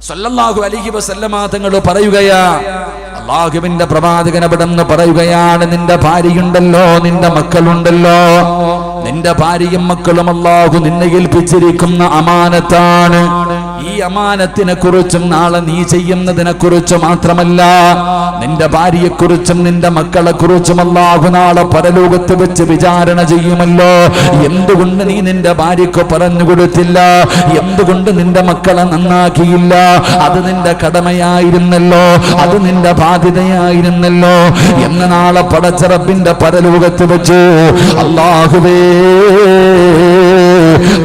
സല്ലല്ലാഹു അലൈഹി വസല്ലമ തങ്ങൾ പറയുകയാ, അല്ലാഹുവിന്റെ പ്രവാചകൻ അവിടെന്ന് പറയുകയാണ്, നിന്റെ ഭാര്യയുണ്ടല്ലോ, നിന്റെ മക്കളുണ്ടല്ലോ, നിന്റെ ഭാര്യയും മക്കളും അല്ലാഹു നിന്നെ ഏൽപ്പിച്ചിരിക്കുന്ന അമാനത്താണ്. ഈ അമാനത്തിനെ കുറിച്ചും നാളെ നീ ചെയ്യുന്നതിനെ കുറിച്ച് മാത്രമല്ല, നിന്റെ ഭാര്യയെ കുറിച്ചും നിന്റെ മക്കളെ കുറിച്ചും അല്ലാഹു നാളെ പരലോകത്ത് വെച്ച് വിചാരണ ചെയ്യുമല്ലോ. എന്തുകൊണ്ട് നീ നിന്റെ ഭാര്യക്ക് പറഞ്ഞു കൊടുത്തില്ല? എന്തുകൊണ്ട് നിന്റെ മക്കളെ നന്നാക്കിയില്ല? അത് നിന്റെ കടമയായിരുന്നല്ലോ, അത് നിന്റെ ബാധ്യതയായിരുന്നല്ലോ എന്ന് നാളെ പടച്ച റബ്ബിന്റെ പരലോകത്ത് വെച്ച് അല്ലാഹുവേ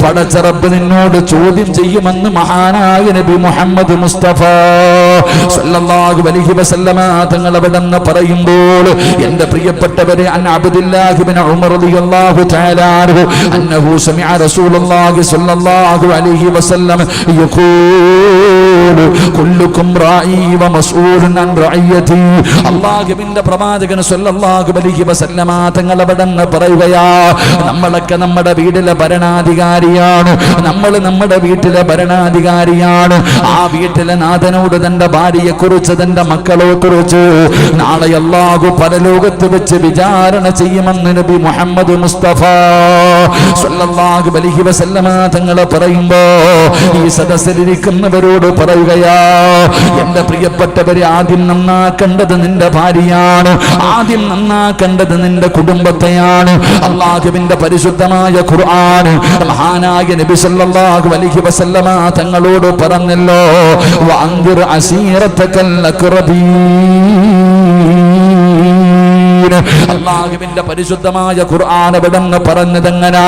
പടച്ച റബ്ബ് നിന്നോട് ചോദ്യം ചെയ്യുമെന്ന് മഹാനായ നബി മുഹമ്മദ് മുസ്തഫ സല്ലല്ലാഹു അലൈഹി വസല്ലമ തങ്ങൾ അവിടെന്ന് പറയുമ്പോൾ, എന്റെ പ്രിയപ്പെട്ടവരെ, അൻ അബ്ദുല്ലാഹി ഇബ്നു ഉമർ റളിയല്ലാഹു തആല അൻഹു അന്നഹു സമിഅ റസൂലുള്ളാഹി സല്ലല്ലാഹു അലൈഹി വസല്ലം യഖൂലു കുല്ലുകും റാഇ വ മസ്ഊലുൻ അൻ റഅയതി. അല്ലാഹുവിന്റെ പ്രവാചകൻ സല്ലല്ലാഹു അലൈഹി വസല്ലമ തങ്ങൾ അവിടെന്ന് പറയുകയാ, നമ്മളൊക്കെ നമ്മുടെ വീട്ടിലെ ഭരണാധികാരിയാണ്, നമ്മൾ നമ്മുടെ വീട്ടിലെ ഭരണാധികാരിയാണ്. ആ വീട്ടിലെ നാഥനോട് തന്റെ ഭാര്യയെ കുറിച്ച്, തന്റെ മക്കളെ കുറിച്ച് നാളെ അല്ലാഹു പരലോകത്ത് വെച്ച് വിചാരണ ചെയ്യുമെന്ന് നബി മുഹമ്മദ് മുസ്തഫ സല്ലല്ലാഹു അലൈഹി വസല്ലമ തങ്ങൾ പറയുമ്പോ ഈ സദസ്സിലിരിക്കുന്നവരോട് പറയുകയാ, എന്റെ പ്രിയപ്പെട്ടവരെ, ആദ്യം നന്നാക്കേണ്ടത് നിന്റെ ഭാര്യയാണ്, ആദ്യം നന്നാക്കേണ്ടത് നിന്റെ കുടുംബത്തെയാണ്. അല്ലാഹുവിന്റെ പരിശുദ്ധമായ ഖുർആൻ മഹാനായ നബി സല്ലല്ലാഹു അലൈഹി വസല്ലമ തങ്ങളോട് പറഞ്ഞല്ലോ, വഅൻദിർ അസീറതകൽ അഖറബീൻ. അല്ലാഹുവിന്റെ പരിശുദ്ധമായ ഖുർആൻ എവിടെന്ന് പറഞ്ഞതെങ്ങനാ?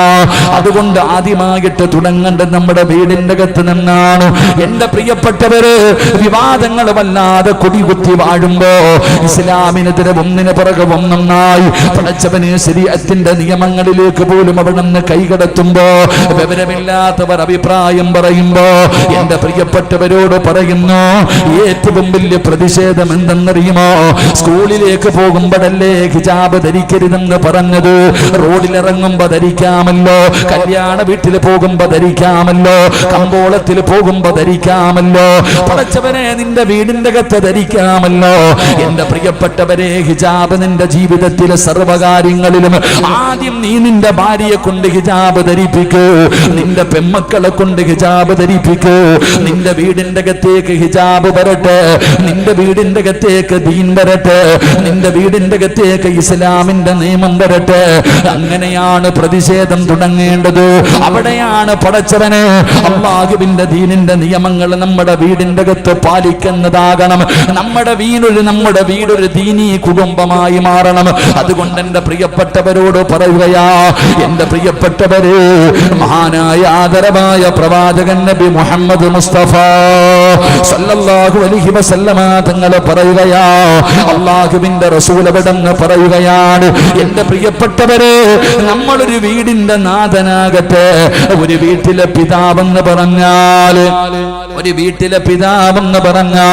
അതുകൊണ്ട് ആദ്യമായിട്ട് തുടങ്ങേണ്ടത് നമ്മുടെ വീടിന്റെ അകത്ത് നിന്നാണ്. എന്റെ പ്രിയപ്പെട്ടവര്, വിവാദങ്ങൾ വല്ലാതെ കൊടികുത്തി വാഴുമ്പോ ഇസ്ലാമിനെതിരെ ഒന്നിന് പിറകെ ഒന്നൊന്നായി പടച്ചവന് ശരീഅത്തിന്റെ നിയമങ്ങളിലേക്ക് പോലും അവിടുന്ന് കൈകടത്തുമ്പോ വിവരമില്ലാത്തവർ അഭിപ്രായം പറയുമ്പോ എന്റെ പ്രിയപ്പെട്ടവരോട് പറയുന്നു, ഏറ്റവും വലിയ പ്രതിഷേധം എന്തെന്നറിയുമോ? സ്കൂളിലേക്ക് പോകുമ്പോഴല്ലേ ഹിജാബ് ധരിക്കരുതെന്ന് പറഞ്ഞത്? റോഡിലിറങ്ങുമ്പോ ധരിക്കാമല്ലോ, കല്യാണ വീട്ടിൽ പോകുമ്പോ ധരിക്കാമല്ലോ, കമ്പോളത്തിൽ പോകുമ്പോ ധരിക്കാമല്ലോ, പടച്ചവനെ നിന്റെ വീടിന്റെ അകത്ത് ധരിക്കാമല്ലോ. എന്റെ പ്രിയപ്പെട്ടവരെ, ഹിജാബ് നിന്റെ ജീവിതത്തിലെ സർവകാര്യങ്ങളിലും ആദ്യം നീ നിന്റെ ഭാര്യയെ കൊണ്ട് ഹിജാബ് ധരിപ്പിക്കൂ, നിന്റെ പെമ്മക്കളെ കൊണ്ട് ഹിജാബ് ധരിപ്പിക്കൂ. നിന്റെ വീടിന്റെ അകത്തേക്ക് ഹിജാബ് വരട്ടെ, നിന്റെ വീടിന്റെ അകത്തേക്ക് ദീൻ വരട്ടെ, നിന്റെ വീടിന്റെ അകത്തേക്ക് ഇസ്ലാമിന്റെ നിയമം വരട്ടെ. അങ്ങനെയാണ് പ്രതിഷേധം തുടങ്ങേണ്ടത്. അവിടെയാണ് പടച്ചവന് അല്ലാഹുവിന്റെ ദീനിന്റെ നിയമങ്ങൾ നമ്മുടെ വീടിന്റെ അകത്ത് പാലിക്കുന്നതാകണം. നമ്മുടെ വീടൊരു ദീനീ കുടുംബമായി മാറണം. അതുകൊണ്ട് എന്റെ പ്രിയപ്പെട്ടവരോട് പറയുകയാ, എന്റെ പ്രിയപ്പെട്ടവരെ, മഹാനായ ആദരവായ പ്രവാചകൻ നബി മുഹമ്മദ് മുസ്തഫ സല്ലല്ലാഹു അലൈഹി വസല്ലമ തങ്ങൾ പറയുകയാ, അല്ലാഹുവിന്റെ റസൂൽ അവിടെന്ന് പറയുകയാണ്, എന്റെ പ്രിയപ്പെട്ടവരെ, നമ്മളൊരു വീടിന്റെ നാഥനാകട്ടെ. ഒരു വീട്ടിലെ പിതാവെന്ന് പറഞ്ഞാൽ, ഒരു വീട്ടിലെ പിതാവെന്ന് പറഞ്ഞാ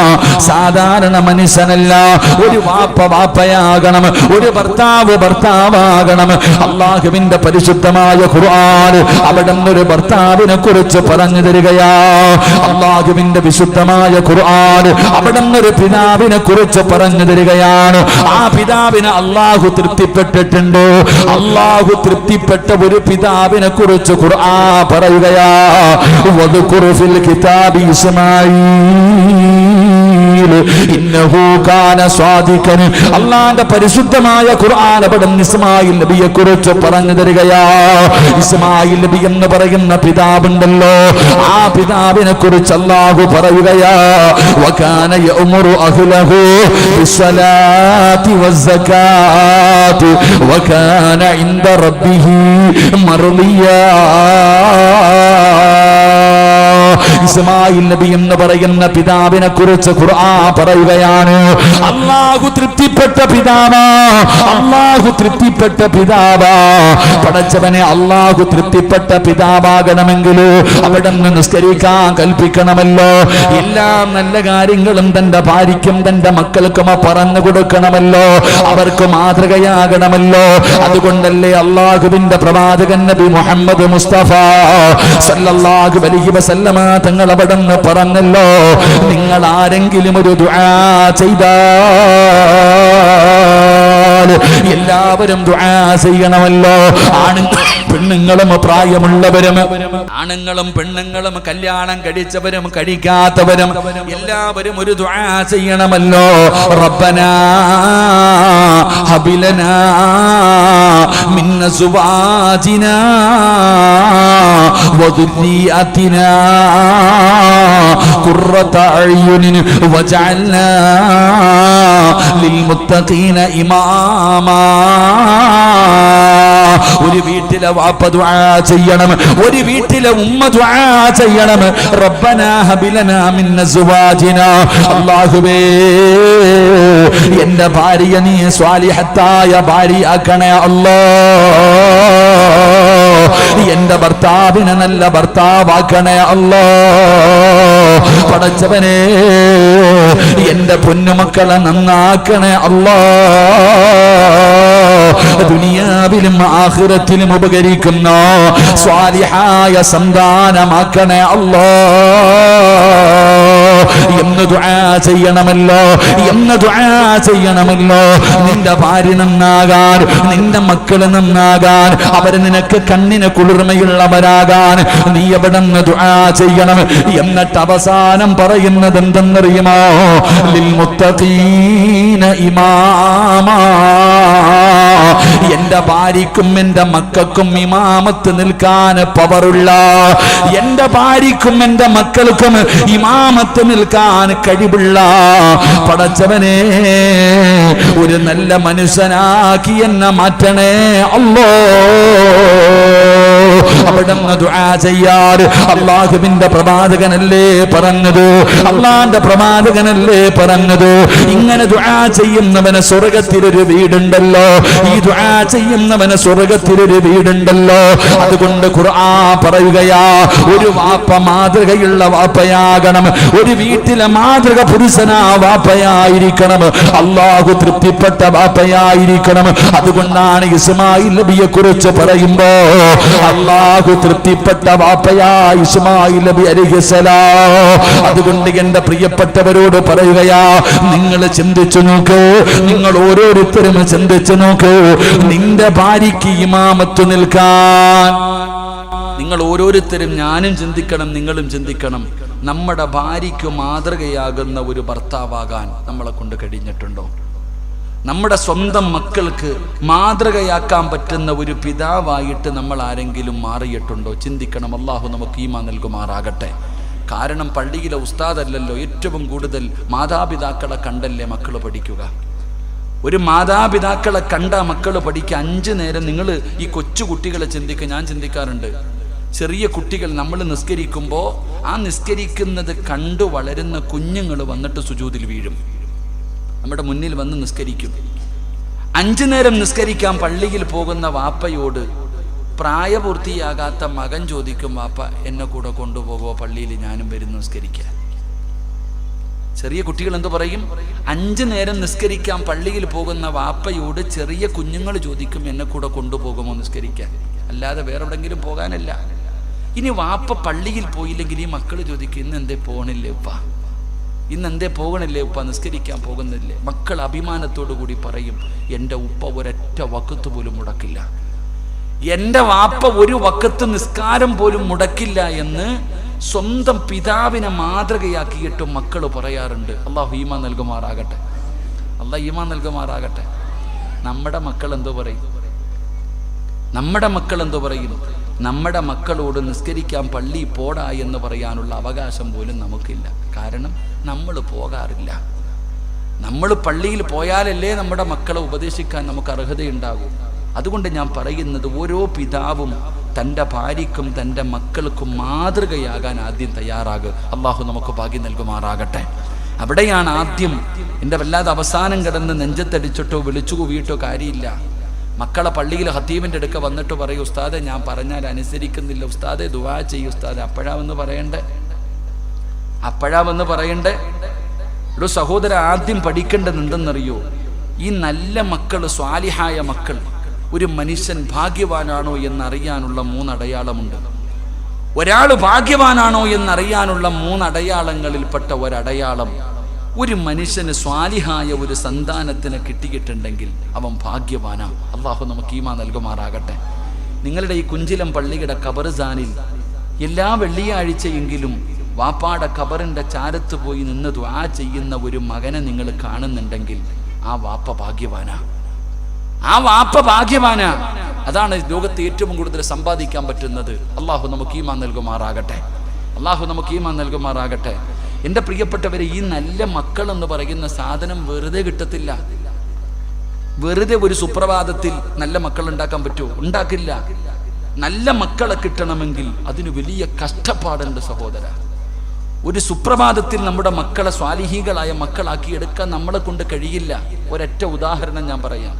സാധാരണ മനുഷ്യനല്ല. ഒരു വാപ്പയാകണം, ഒരു ഭർത്താവാകണം. അല്ലാഹുവിന്റെ പരിശുദ്ധമായ ഖുർആൻ അവിടെ ഒരു ഭർത്താവിനെ കുറിച്ച് പറഞ്ഞു തരികയാ. അല്ലാഹുവിന്റെ വിശുദ്ധമായ ഖുർആൻ അവിടെ ഒരു പിതാവിനെ കുറിച്ച് പറഞ്ഞു തരികയാണ്. ആ പിതാവിനെ അല്ലാഹു തൃപ്തിപ്പെട്ടിട്ടുണ്ട്. അല്ലാഹു തൃപ്തിപ്പെട്ട ഒരു പിതാവിനെ കുറിച്ച് ഖുർആൻ പറയുകയാ, വദ്കുറു ഫിൽ കിതാബി ഇസ്മാഈൽ ഇന്നഹു കാന സ്വാദിഖൻ. അല്ലാഹുവിന്റെ പരിശുദ്ധമായ ഖുർആൻ അവിടെ ഇസ്മായിൽ നബിയെ കുറിച്ച് പറഞ്ഞു തരികയാ. ഇസ്മായിൽ നബി എന്ന് പറയുന്ന പിതാവുണ്ടല്ലോ, ആ പിതാവിനെ കുറിച്ച് അല്ലാഹു പറയുകയാ, വകാന യഅ്മുറു അഹ്ലഹു ബിസ്സലാത്തി വസ്സകാത്തി വകാന ഇൻദ റബ്ബിഹി മർദിയാ. ഇസ്മായിൽ നബി എന്ന് പറയുന്ന പിതാവിനെ കുറിച്ച് ഖുർആൻ പറയുകയാണ്, അല്ലാഹു തൃപ്തിപ്പെട്ട പിതാവാ, അല്ലാഹു തൃപ്തിപ്പെട്ട പിതാവാ. പടച്ചവനെ, അല്ലാഹു തൃപ്തിപ്പെട്ട പിതാവാകണമെങ്കിൽ അവിടെ നിന്ന് നിസ്കരിക്കാൻ കൽപ്പിക്കണമല്ലോ. എല്ലാ നല്ല കാര്യങ്ങളും തന്റെ ഭാര്യയ്ക്കും തന്റെ മക്കൾക്കും പറഞ്ഞു കൊടുക്കണമല്ലോ, അവർക്ക് മാതൃകയാകണമല്ലോ. അതുകൊണ്ടല്ലേ അല്ലാഹുവിന്റെ പ്രവാചകൻ നബി മുഹമ്മദ് മുസ്തഫ സല്ലല്ലാഹു അലൈഹി വസല്ലമ തങ്ങൾ അവിടെ നിന്ന് പറഞ്ഞല്ലോ, നിങ്ങൾ ആരെങ്കിലും ഒരു ദുആ ചെയ്താൽ എല്ലാവരും ദുആ ചെയ്യണമല്ലോ. പെണ്ണുങ്ങളും പ്രായമുള്ളവരും, ആണുങ്ങളും പെണ്ണുങ്ങളും, കല്യാണം കഴിച്ചവരും കഴിക്കാത്തവരും എല്ലാവരും ഒരു ദുആ ചെയ്യണമല്ലോ. റബ്ബനാ ഹബിലനാ മിൻ അസ്വാജിനാ വദുരിയതിനാ ഖുർറത അയ്യുനിൻ വജഅൽനാ ലിൽമുത്തഖീന ഇമാമാ. ഒരു വീട്ടിലെ വാപ്പ ദുആ ചെയ്യണം, ഒരു വീട്ടിലെ ഉമ്മ ദുആ ചെയ്യണം. റബ്ബനാ ഹബിലനാ മിൻ അസ്വാജിനാ, അല്ലാഹുവേ എന്റെ ഭാര്യ നീ സ്വാലിഹത്തായ ഭാര്യയാക്കണേ അല്ലാഹ്, എന്റെ ഭർത്താവിനെ നല്ല ഭർത്താവാക്കണേ അല്ലാഹ്, പടച്ചവനെ എന്റെ പൊന്നുമക്കളെ നന്നാക്കണേ അല്ലാഹ്, ദുനിയാവിലും ആഖിറത്തിലും ഉപകരിക്കുന്ന സ്വാലിഹായ സന്താനമാക്കണേ അല്ലാഹ് എന്ന് ദുആ ചെയ്യണമല്ലോ, എന്ന് ദുആ ചെയ്യണമല്ലോ. നിന്റെ ഭാര്യ നന്നാകാൻ, നിന്റെ മക്കള് നന്നാകാൻ, അവര് നിനക്ക് കണ്ണിന് കുളിർമയുള്ളവരാകാൻ നീ എവിടെ നിന്ന് ദുആ ചെയ്യണം. എന്നിട്ട് അവസാനം പറയുന്നത് എന്തെന്നറിയുമോ? ലിൽ മുത്തഖീന ഇമാമാ, എന്റെ ഭാര്യക്കും എന്റെ മക്കൾക്കും ഇമാമത്ത് നിൽക്കാൻ പവറുള്ള, എന്റെ ഭാര്യക്കും എന്റെ മക്കൾക്കും ഇമാമത്ത് നിൽക്കാൻ കഴിവുള്ള പടച്ചവനെ ഒരു നല്ല മനുഷ്യനാക്കി എന്നെ മാറ്റണേ അല്ലാഹ്. അവിടെ ദുആ ചെയ്യാറ് അല്ലാഹുവിന്റെ പ്രവാചകനല്ലേ പറഞ്ഞത്, അല്ലാഹുവിന്റെ പ്രവാചകനല്ലേ പറഞ്ഞത്, ഇങ്ങനെ ദുആ ചെയ്യുന്നവന് സ്വർഗ്ഗത്തിലൊരു വീടുണ്ടല്ലോ, ഈ ദുആ ചെയ്യുന്നവന് സ്വർഗ്ഗത്തിലൊരു വീടുണ്ടല്ലോ. അതുകൊണ്ട് ഖുർആൻ പറയുകയാ, ഒരു വാപ്പ മാതൃകയുള്ള വാപ്പയാകണം, ഒരു വീട്ടിലെ മാതൃക പുരുഷനാ വാപ്പയായിരിക്കണം, അല്ലാഹു തൃപ്തിപ്പെട്ട വാപ്പയായിരിക്കണം. അതുകൊണ്ടാണ് ഇസ്മായിൽ നബിയെ കുറിച്ച് പറയുമ്പോ അല്ലാഹു തൃപ്തിപ്പെട്ട വാപ്പയാ ഇസ്മായിൽ നബി അലൈഹിസ്സലാം. അതുകൊണ്ട് എന്റെ പ്രിയപ്പെട്ടവരോട് പറയുകയാ, നിങ്ങൾ ചിന്തിച്ചു നോക്കൂ, നിങ്ങൾ ഓരോരുത്തരും ചിന്തിച്ചു നോക്കൂ, നിന്റെ ഭാര്യയ്ക്ക് ഇമാമത്ത് നിൽക്കാൻ നിങ്ങൾ ഓരോരുത്തരും, ഞാനും ചിന്തിക്കണം, നിങ്ങളും ചിന്തിക്കണം, നമ്മുടെ ഭാര്യയ്ക്ക് മാതൃകയാകുന്ന ഒരു ഭർത്താവാകാൻ നമ്മളെ കൊണ്ട് കഴിഞ്ഞിട്ടുണ്ടോ? നമ്മുടെ സ്വന്തം മക്കൾക്ക് മാതൃകയാക്കാൻ പറ്റുന്ന ഒരു പിതാവായിട്ട് നമ്മൾ ആരെങ്കിലും മാറിയിട്ടുണ്ടോ? ചിന്തിക്കണം. അല്ലാഹു നമുക്ക് ഈമാൻ നൽകുമാറാകട്ടെ. കാരണം പള്ളിയിലെ ഉസ്താദല്ലല്ലോ, ഏറ്റവും കൂടുതൽ മാതാപിതാക്കളെ കണ്ടല്ലേ മക്കൾ പഠിക്കുക. ഒരു മാതാപിതാക്കളെ കണ്ട മക്കൾ പഠിക്കുക. 5 നേരം നിങ്ങൾ ഈ കൊച്ചു കുട്ടികളെ ചിന്തിക്കുക. ഞാൻ ചിന്തിക്കാറുണ്ട്, ചെറിയ കുട്ടികൾ നമ്മൾ നിസ്കരിക്കുമ്പോൾ ആ നിസ്കരിക്കുന്നത് കണ്ടു വളരുന്ന കുഞ്ഞുങ്ങൾ വന്നിട്ട് സുജൂദിൽ വീഴും, നമ്മുടെ മുന്നിൽ വന്ന് നിസ്കരിക്കും. 5 നേരം നിസ്കരിക്കാൻ പള്ളിയിൽ പോകുന്ന വാപ്പയോട് പ്രായപൂർത്തിയാകാത്ത മകൻ ചോദിക്കും, വാപ്പ എന്നെ കൂടെ കൊണ്ടുപോകുമോ പള്ളിയിൽ, ഞാനും വരും നിസ്കരിക്കാൻ. ചെറിയ കുട്ടികൾ എന്തു പറയും? 5 നേരം നിസ്കരിക്കാൻ പള്ളിയിൽ പോകുന്ന വാപ്പയോട് ചെറിയ കുഞ്ഞുങ്ങൾ ചോദിക്കും, എന്നെ കൂടെ കൊണ്ടുപോകുമോ നിസ്കരിക്കാൻ, അല്ലാതെ വേറെ എവിടെങ്കിലും പോകാനല്ല. ഇനി വാപ്പ പള്ളിയിൽ പോയില്ലെങ്കിൽ ഈ മക്കൾ ചോദിക്കും, ഇന്ന് എന്തേ പോകണില്ലേ ഉപ്പ, ഇന്ന് എന്തേ പോകണില്ലേ ഉപ്പ, നിസ്കരിക്കാൻ പോകുന്നില്ലേ? മക്കൾ അഭിമാനത്തോടു കൂടി പറയും, എൻ്റെ ഉപ്പ ഒരൊറ്റ വക്കത്ത് പോലും മുടക്കില്ല, എൻ്റെ വാപ്പ ഒരു വക്കത്ത് നിസ്കാരം പോലും മുടക്കില്ല എന്ന് സ്വന്തം പിതാവിനെ മാതൃകയാക്കിയിട്ടും മക്കൾ പറയാറുണ്ട്. അല്ലാഹു ഈമാൻ നൽകുമാറാകട്ടെ, അല്ലാഹു ഈമാൻ നൽകുമാറാകട്ടെ. നമ്മുടെ മക്കൾ എന്തോ പറയും? നമ്മുടെ മക്കൾ എന്തോ പറയും? നമ്മുടെ മക്കളോട് നിസ്കരിക്കാൻ പള്ളി പോടാ എന്ന് പറയാനുള്ള അവകാശം പോലും നമുക്കില്ല. കാരണം നമ്മൾ പോകാറില്ല. നമ്മൾ പള്ളിയിൽ പോയാലല്ലേ നമ്മുടെ മക്കളെ ഉപദേശിക്കാൻ നമുക്ക് അർഹതയുണ്ടാകും. അതുകൊണ്ട് ഞാൻ പറയുന്നത്, ഓരോ പിതാവും തൻ്റെ ഭാര്യയ്ക്കും തൻ്റെ മക്കൾക്കും മാതൃകയാകാൻ ആദ്യം തയ്യാറാകുക. അള്ളാഹു നമുക്ക് ഭാഗ്യം നൽകുമാറാകട്ടെ. അവിടെയാണ് ആദ്യം. എൻ്റെ വല്ലാതെ അവസാനം കിടന്ന് നെഞ്ചത്തടിച്ചിട്ടോ വിളിച്ചു കൂവിയിട്ടോ കാര്യമില്ല. മക്കളെ പള്ളിയിൽ ഖത്തീബിൻ്റെ അടുക്ക വന്നിട്ട് പറയും, ഉസ്താദെ ഞാൻ പറഞ്ഞാൽ അനുസരിക്കുന്നില്ല, ഉസ്താദെ ദുആ ചെയ്യും ഉസ്താദെ. അപ്പോഴാവെന്ന് പറയണ്ടേ? ഒരു സഹോദര, ആദ്യം പഠിക്കേണ്ടത് എന്തെന്നറിയോ? ഈ നല്ല മക്കൾ, സ്വാലിഹായ മക്കൾ, ഒരു മനുഷ്യൻ ഭാഗ്യവാനാണോ എന്നറിയാനുള്ള 3 അടയാളമുണ്ട്. ഒരാൾ ഭാഗ്യവാനാണോ എന്നറിയാനുള്ള 3 അടയാളങ്ങളിൽപ്പെട്ട ഒരടയാളം, ഒരു മനുഷ്യന് സ്വാലിഹായ ഒരു സന്താനത്തിന് കിട്ടിയിട്ടുണ്ടെങ്കിൽ അവൻ ഭാഗ്യവാനാ. അള്ളാഹു നമുക്ക് ഈമാൻ നൽകുമാറാകട്ടെ. നിങ്ങളുടെ ഈ കുഞ്ചിലം പള്ളിയുടെ ഖബർസാനിൽ എല്ലാ വെള്ളിയാഴ്ചയെങ്കിലും വാപ്പാടെ ഖബറിന്റെ ചാരത്ത് പോയി നിന്ന് ദുആ ചെയ്യുന്ന ഒരു മകനെ നിങ്ങൾ കാണുന്നുണ്ടെങ്കിൽ ആ വാപ്പ ഭാഗ്യവാനാ. ആ വാപ്പ ഭാഗ്യവാനാ. അതാണ് ലോകത്ത് ഏറ്റവും കൂടുതൽ സമ്പാദിക്കാൻ പറ്റുന്നത്. അള്ളാഹു നമുക്ക് ഈമാൻ നൽകുമാറാകട്ടെ. അള്ളാഹു നമുക്ക് ഈമാൻ നൽകുമാറാകട്ടെ. എൻ്റെ പ്രിയപ്പെട്ടവരെ, ഈ നല്ല മക്കൾ എന്ന് പറയുന്ന സാധനം വെറുതെ കിട്ടത്തില്ല. വെറുതെ ഒരു സുപ്രഭാതത്തിൽ നല്ല മക്കൾ ഉണ്ടാക്കാൻ പറ്റുമോ? ഉണ്ടാക്കില്ല. നല്ല മക്കളെ കിട്ടണമെങ്കിൽ അതിന് വലിയ കഷ്ടപ്പാടുണ്ട് സഹോദര. ഒരു സുപ്രഭാതത്തിൽ നമ്മുടെ മക്കളെ സ്വാലിഹീകളായ മക്കളാക്കി എടുക്കാൻ നമ്മളെ കൊണ്ട് കഴിയില്ല. ഒരൊറ്റ ഉദാഹരണം ഞാൻ പറയാം.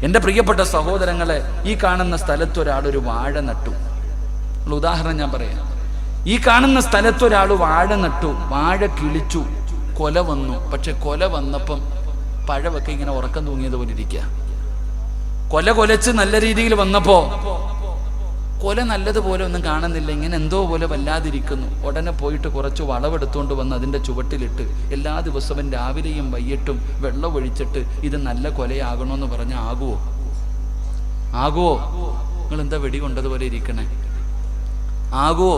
എൻ്റെ പ്രിയപ്പെട്ട സഹോദരങ്ങളെ, ഈ കാണുന്ന സ്ഥലത്ത് ഒരാളൊരു വാഴ നട്ടു. ഉദാഹരണം ഞാൻ പറയാം. ഈ കാണുന്ന സ്ഥലത്ത് ഒരാൾ വാഴ നട്ടു, വാഴ കിളിച്ചു, കൊല വന്നു. പക്ഷെ കൊല വന്നപ്പം പഴമൊക്കെ ഇങ്ങനെ ഉറക്കം തൂങ്ങിയതുപോലെ ഇരിക്കുക. കൊലച്ച് നല്ല രീതിയിൽ വന്നപ്പോ കൊല നല്ലതുപോലെ ഒന്നും കാണുന്നില്ല, ഇങ്ങനെ എന്തോ പോലെ വല്ലാതിരിക്കുന്നു. ഉടനെ പോയിട്ട് കുറച്ച് വളവെടുത്തുകൊണ്ട് വന്ന് അതിൻ്റെ ചുവട്ടിലിട്ട് എല്ലാ ദിവസവും രാവിലെയും വൈകിട്ടും വെള്ളം ഒഴിച്ചിട്ട് ഇത് നല്ല കൊലയാകണമെന്ന് പറഞ്ഞാൽ ആകുവോ? നിങ്ങൾ എന്താ വെടി കൊണ്ടതുപോലെ ഇരിക്കണേ? ആകുവോ?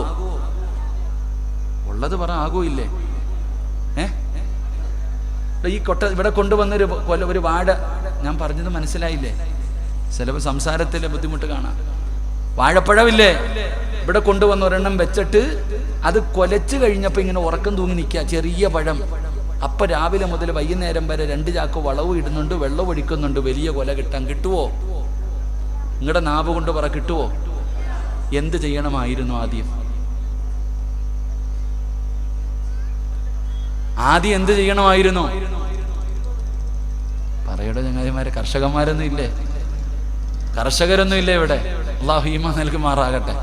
ഉള്ളത് പറ, ആകുമില്ലേ? ഈ ഇവിടെ കൊണ്ടുവന്നൊരു വാഴ, ഞാൻ പറഞ്ഞത് മനസ്സിലായില്ലേ? ചിലപ്പോൾ സംസാരത്തിലെ ബുദ്ധിമുട്ട് കാണാം. വാഴപ്പഴമില്ലേ, ഇവിടെ കൊണ്ടുവന്ന് ഒരെണ്ണം വെച്ചിട്ട് അത് കൊലച്ച് കഴിഞ്ഞപ്പോൾ ഇങ്ങനെ ഉറക്കം തൂങ്ങി നിൽക്കുക, ചെറിയ പഴം. അപ്പൊ രാവിലെ മുതൽ വൈകുന്നേരം വരെ 2 ചാക്ക് വളവ് ഇടുന്നുണ്ട്, വെള്ളം ഒഴിക്കുന്നുണ്ട്. വലിയ കൊല കിട്ടുവോ? നിങ്ങളുടെ നാവ് കൊണ്ട് പറ, കിട്ടുവോ? എന്ത് ചെയ്യണമായിരുന്നു ആദ്യം എന്ത് ചെയ്യണമായിരുന്നു? പറയുടെ ചങ്ങാതിമാരെ, കർഷകന്മാരൊന്നും ഇല്ലേ? കർഷകരൊന്നും ഇല്ലേ ഇവിടെ? അല്ലാഹു ഈമാൻ നൽകുമാറാകട്ടെ.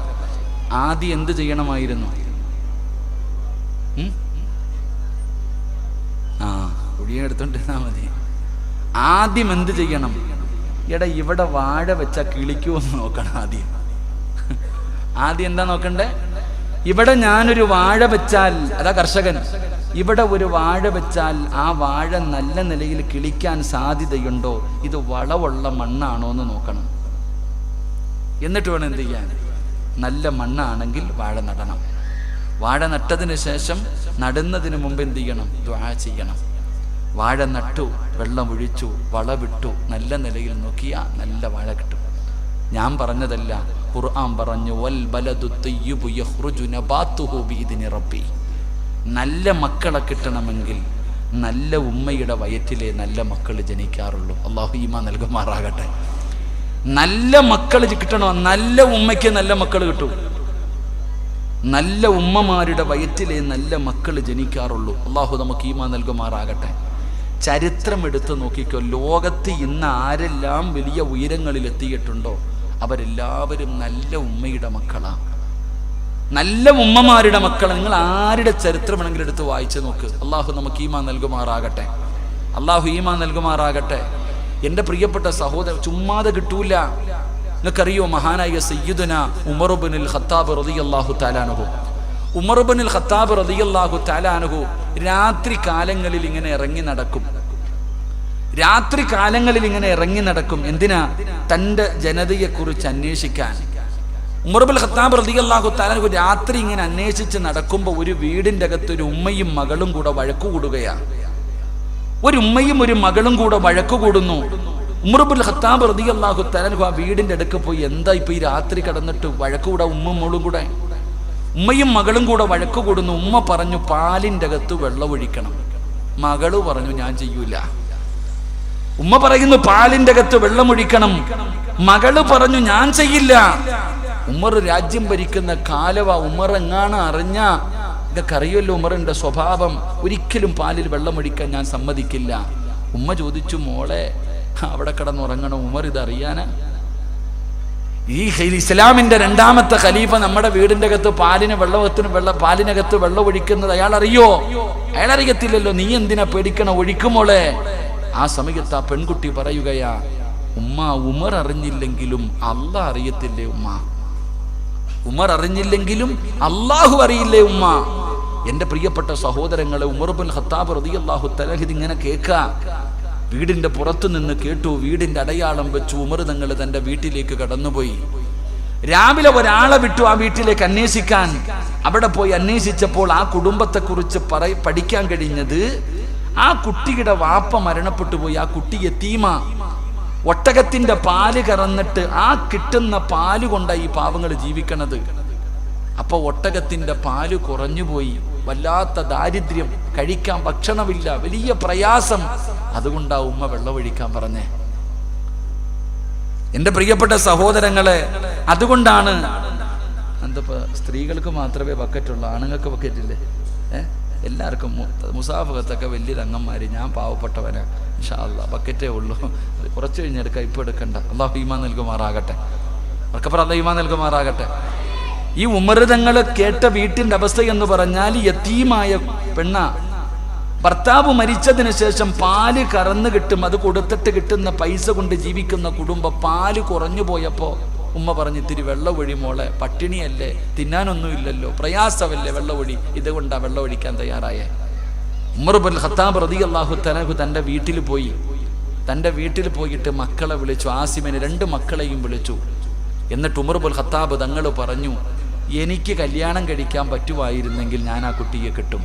ആദ്യം എന്ത് ചെയ്യണമായിരുന്നു? കുഴിയെടുത്തോണ്ടിരുന്നാ മതി. ആദ്യം എന്ത് ചെയ്യണം? ഇവിടെ വാഴ വെച്ചാൽ കിളിക്കുമെന്ന് നോക്കണം. ആദ്യം എന്താ നോക്കണ്ടേ? ഇവിടെ ഞാനൊരു വാഴ വെച്ചാൽ, അതാ കർഷകൻ, ഇവിടെ ഒരു വാഴ വെച്ചാൽ ആ വാഴ നല്ല നിലയിൽ കിളിക്കാൻ സാധ്യതയുണ്ടോ? ഇത് വളവുള്ള മണ്ണാണോ എന്ന് നോക്കണം. എന്നിട്ട് വേണം എന്ത് ചെയ്യാൻ? നല്ല മണ്ണാണെങ്കിൽ വാഴ നടണം. വാഴ നട്ടതിന് ശേഷം നടുന്നതിന് മുമ്പ് എന്ത് ചെയ്യണം? ദുആ ചെയ്യണം. വാഴ നട്ടു, വെള്ളം ഒഴിച്ചു, വളവിട്ടു, നല്ല നിലയിൽ നോക്കിയാൽ നല്ല വാഴ കിട്ടും. ഞാൻ പറഞ്ഞതല്ല, ഖുർആൻ പറഞ്ഞു, വൽ ബലദു തയ്യിബു യഖ്റുജു നബാതുഹു ബിഇദ്നി റബ്ബി. നല്ല മക്കളെ കിട്ടണമെങ്കിൽ നല്ല ഉമ്മയുടെ വയറ്റിലെ നല്ല മക്കൾ ജനിക്കാറുള്ളൂ. അല്ലാഹു ഈമാൻ നൽകുമാറാകട്ടെ. നല്ല മക്കൾ കിട്ടണോ? നല്ല ഉമ്മയ്ക്ക് നല്ല മക്കൾ കിട്ടും. നല്ല ഉമ്മമാരുടെ വയറ്റിലെ നല്ല മക്കൾ ജനിക്കാറുള്ളൂ. അല്ലാഹു നമുക്ക് ഈമാൻ നൽകുമാറാകട്ടെ. ചരിത്രം എടുത്ത് നോക്കിക്കോ. ലോകത്ത് ഇന്ന് ആരെല്ലാം വലിയ ഉയരങ്ങളിൽ എത്തിയിട്ടുണ്ടോ അവരെല്ലാവരും നല്ല ഉമ്മയുടെ മക്കളാണ്, നല്ല ഉമ്മമാരുടെ മക്കൾ. നിങ്ങൾ ആരുടെ ചരിത്രം വേണമെങ്കിലും എടുത്ത് വായിച്ചു നോക്ക്. അള്ളാഹു നമുക്ക് ഈമാൻ നൽകുമാറാകട്ടെ. അള്ളാഹു ഈമാൻ നൽകുമാറാകട്ടെ. എൻ്റെ പ്രിയപ്പെട്ട സഹോദരൻ, ചുമ്മാതെ കിട്ടൂല. നിങ്ങൾക്കറിയോ, മഹാനായ സയ്യിദുന ഉമർ ഇബ്നുൽ ഖത്താബ് റളിയല്ലാഹു തആല അൻഹു, ഉമർ ഇബ്നുൽ ഖത്താബ് റളിയല്ലാഹു തആല അൻഹു രാത്രി കാലങ്ങളിൽ ഇങ്ങനെ ഇറങ്ങി നടക്കും. എന്തിനാ? തൻ്റെ ജനതയെക്കുറിച്ച് അന്വേഷിക്കാൻ. ഉമർ ഇബ്നുൽ ഖത്താബ് റളിയല്ലാഹു തആല അൻഹു രാത്രി ഇങ്ങനെ അന്വേഷിച്ച് നടക്കുമ്പോൾ ഒരു വീടിൻ്റെ അകത്ത് ഒരു ഉമ്മയും മകളും കൂടെ വഴക്കു കൂടുകയാണ്. ഒരു ഉമ്മയും ഒരു മകളും കൂടെ വഴക്കു കൂടുന്നു. ഉമർ ഇബ്നുൽ ഖത്താബ് റളിയല്ലാഹു തആല അൻഹു ആ വീടിൻ്റെ അടുക്ക് പോയി, എന്താ ഇപ്പൊ ഈ രാത്രി കിടന്നിട്ട് വഴക്കുകൂടാ? ഉമ്മയും മകളും കൂടെ വഴക്കു കൂടുന്നു. ഉമ്മ പറഞ്ഞു, പാലിൻ്റെ അകത്ത് വെള്ളം ഒഴിക്കണം. മകള് പറഞ്ഞു, ഞാൻ ചെയ്യൂല. ഉമ്മ പറയുന്നു, പാലിൻ്റെ അകത്ത് വെള്ളം ഒഴിക്കണം. മകള് പറഞ്ഞു, ഞാൻ ചെയ്യില്ല. ഉമർ രാജ്യം ഭരിക്കുന്ന കാലവ. ഉമർ എങ്ങാണ് അറിഞ്ഞ, ഇതൊക്കെ അറിയുമല്ലോ ഉമറിന്റെ സ്വഭാവം, ഒരിക്കലും പാലിൽ വെള്ളമൊഴിക്കാൻ ഞാൻ സമ്മതിക്കില്ല. ഉമ്മ ചോദിച്ചു, മോളെ അവിടെ കിടന്നുറങ്ങണം. ഉമർ ഇതറിയാനാ? ഈ ഇസ്ലാമിന്റെ 2ാമത്തെ ഖലീഫ നമ്മുടെ വീടിന്റെ അകത്ത് പാലിനകത്ത് വെള്ളം ഒഴിക്കുന്നത് അയാൾ അറിയോ? അയാൾ അറിയത്തില്ലല്ലോ. നീ എന്തിനാ പേടിക്കണം? ഒഴിക്കുമോളെ. ആ സമയത്ത് ആ പെൺകുട്ടി പറയുകയാ, ഉമ്മ, ഉമർ അറിഞ്ഞില്ലെങ്കിലും അല്ലാഹ് അറിയത്തില്ലേ ഉമ്മ? ഉമർ അറിഞ്ഞില്ലെങ്കിലും അള്ളാഹു അറിയില്ലേ ഉമ്മ? എന്റെ പ്രിയപ്പെട്ട സഹോദരങ്ങളെ, ഉമർ ഇബ്നുൽ ഖത്താബ് റളിയല്ലാഹു തആല ഇതിങ്ങനെ കേൾക്കാ, വീടിന്റെ പുറത്തു നിന്ന് കേട്ടു. വീടിന്റെ അടയാളം വെച്ചു ഉമർ തങ്ങൾ തന്റെ വീട്ടിലേക്ക് കടന്നുപോയി. രാവിലെ ഒരാളെ വിട്ടു ആ വീട്ടിലേക്ക് അന്വേഷിക്കാൻ. അവിടെ പോയി അന്വേഷിച്ചപ്പോൾ ആ കുടുംബത്തെക്കുറിച്ച് പഠിക്കാൻ കഴിഞ്ഞത്, ആ കുട്ടിയുടെ വാപ്പ മരണപ്പെട്ടു പോയി. ആ കുട്ടി യതീമ. ഒട്ടകത്തിന്റെ പാല് കറന്നിട്ട് ആ കിട്ടുന്ന പാല് കൊണ്ടാണ് ഈ പാവങ്ങൾ ജീവിക്കണത്. അപ്പൊ ഒട്ടകത്തിന്റെ പാല് കുറഞ്ഞുപോയി. വല്ലാത്ത ദാരിദ്ര്യം, കഴിക്കാൻ ഭക്ഷണമില്ല, വലിയ പ്രയാസം. അതുകൊണ്ടാ ഉമ്മ വെള്ളമൊഴിക്കാൻ പറഞ്ഞേ. എന്റെ പ്രിയപ്പെട്ട സഹോദരങ്ങളെ, അതുകൊണ്ടാണ് എന്തപ്പോ സ്ത്രീകൾക്ക് മാത്രമേ ബക്കറ്റുള്ളൂ, ആണുങ്ങൾക്ക് ബക്കറ്റില്ലേ? എല്ലാവർക്കും മുസാഫകത്തൊക്കെ വലിയ രംഗന്മാര്. ഞാൻ പാവപ്പെട്ടവനാ, ഇൻഷാ അല്ലാഹ് ബക്കറ്റേ ഉള്ളൂ. കുറച്ച് കഴിഞ്ഞെടുക്കാം, ഇപ്പൊ എടുക്കണ്ട. അല്ലാഹു ഈമാൻ നൽകുമാറാകട്ടെ. അല്ലാഹു ഈമാൻ നൽകുമാറാകട്ടെ. ഈ ഉമർ തങ്ങൾ കേട്ട വീട്ടിന്റെ അവസ്ഥ എന്ന് പറഞ്ഞാൽ, യതീമായ പെണ്ണ, ഭർത്താവ് മരിച്ചതിന് ശേഷം പാല് കറന്നു കിട്ടും, അത് കൊടുത്തിട്ട് കിട്ടുന്ന പൈസ കൊണ്ട് ജീവിക്കുന്ന കുടുംബം. പാല് കുറഞ്ഞു പോയപ്പോ ഉമ്മ പറഞ്ഞു, ഇത്തിരി വെള്ളമൊഴി മോളെ, പട്ടിണിയല്ലേ, തിന്നാനൊന്നുമില്ലല്ലോ, പ്രയാസമല്ലേ, വെള്ളമൊഴി. ഇതുകൊണ്ടാ വെള്ളമൊഴിക്കാൻ തയ്യാറായേ. ഉമർ ഇബ്നുൽ ഖത്താബ് റളിയല്ലാഹു തആല തന്റെ വീട്ടിൽ പോയി. തന്റെ വീട്ടിൽ പോയിട്ട് മക്കളെ വിളിച്ചു, ആസിമിനെ, 2 മക്കളെയും വിളിച്ചു. എന്നിട്ട് ഉമർ ഇബ്നുൽ ഖത്താബ് തങ്ങൾ പറഞ്ഞു, എനിക്ക് കല്യാണം കഴിക്കാൻ പറ്റുമായിരുന്നെങ്കിൽ ഞാൻ ആ കുട്ടിയെ കിട്ടും.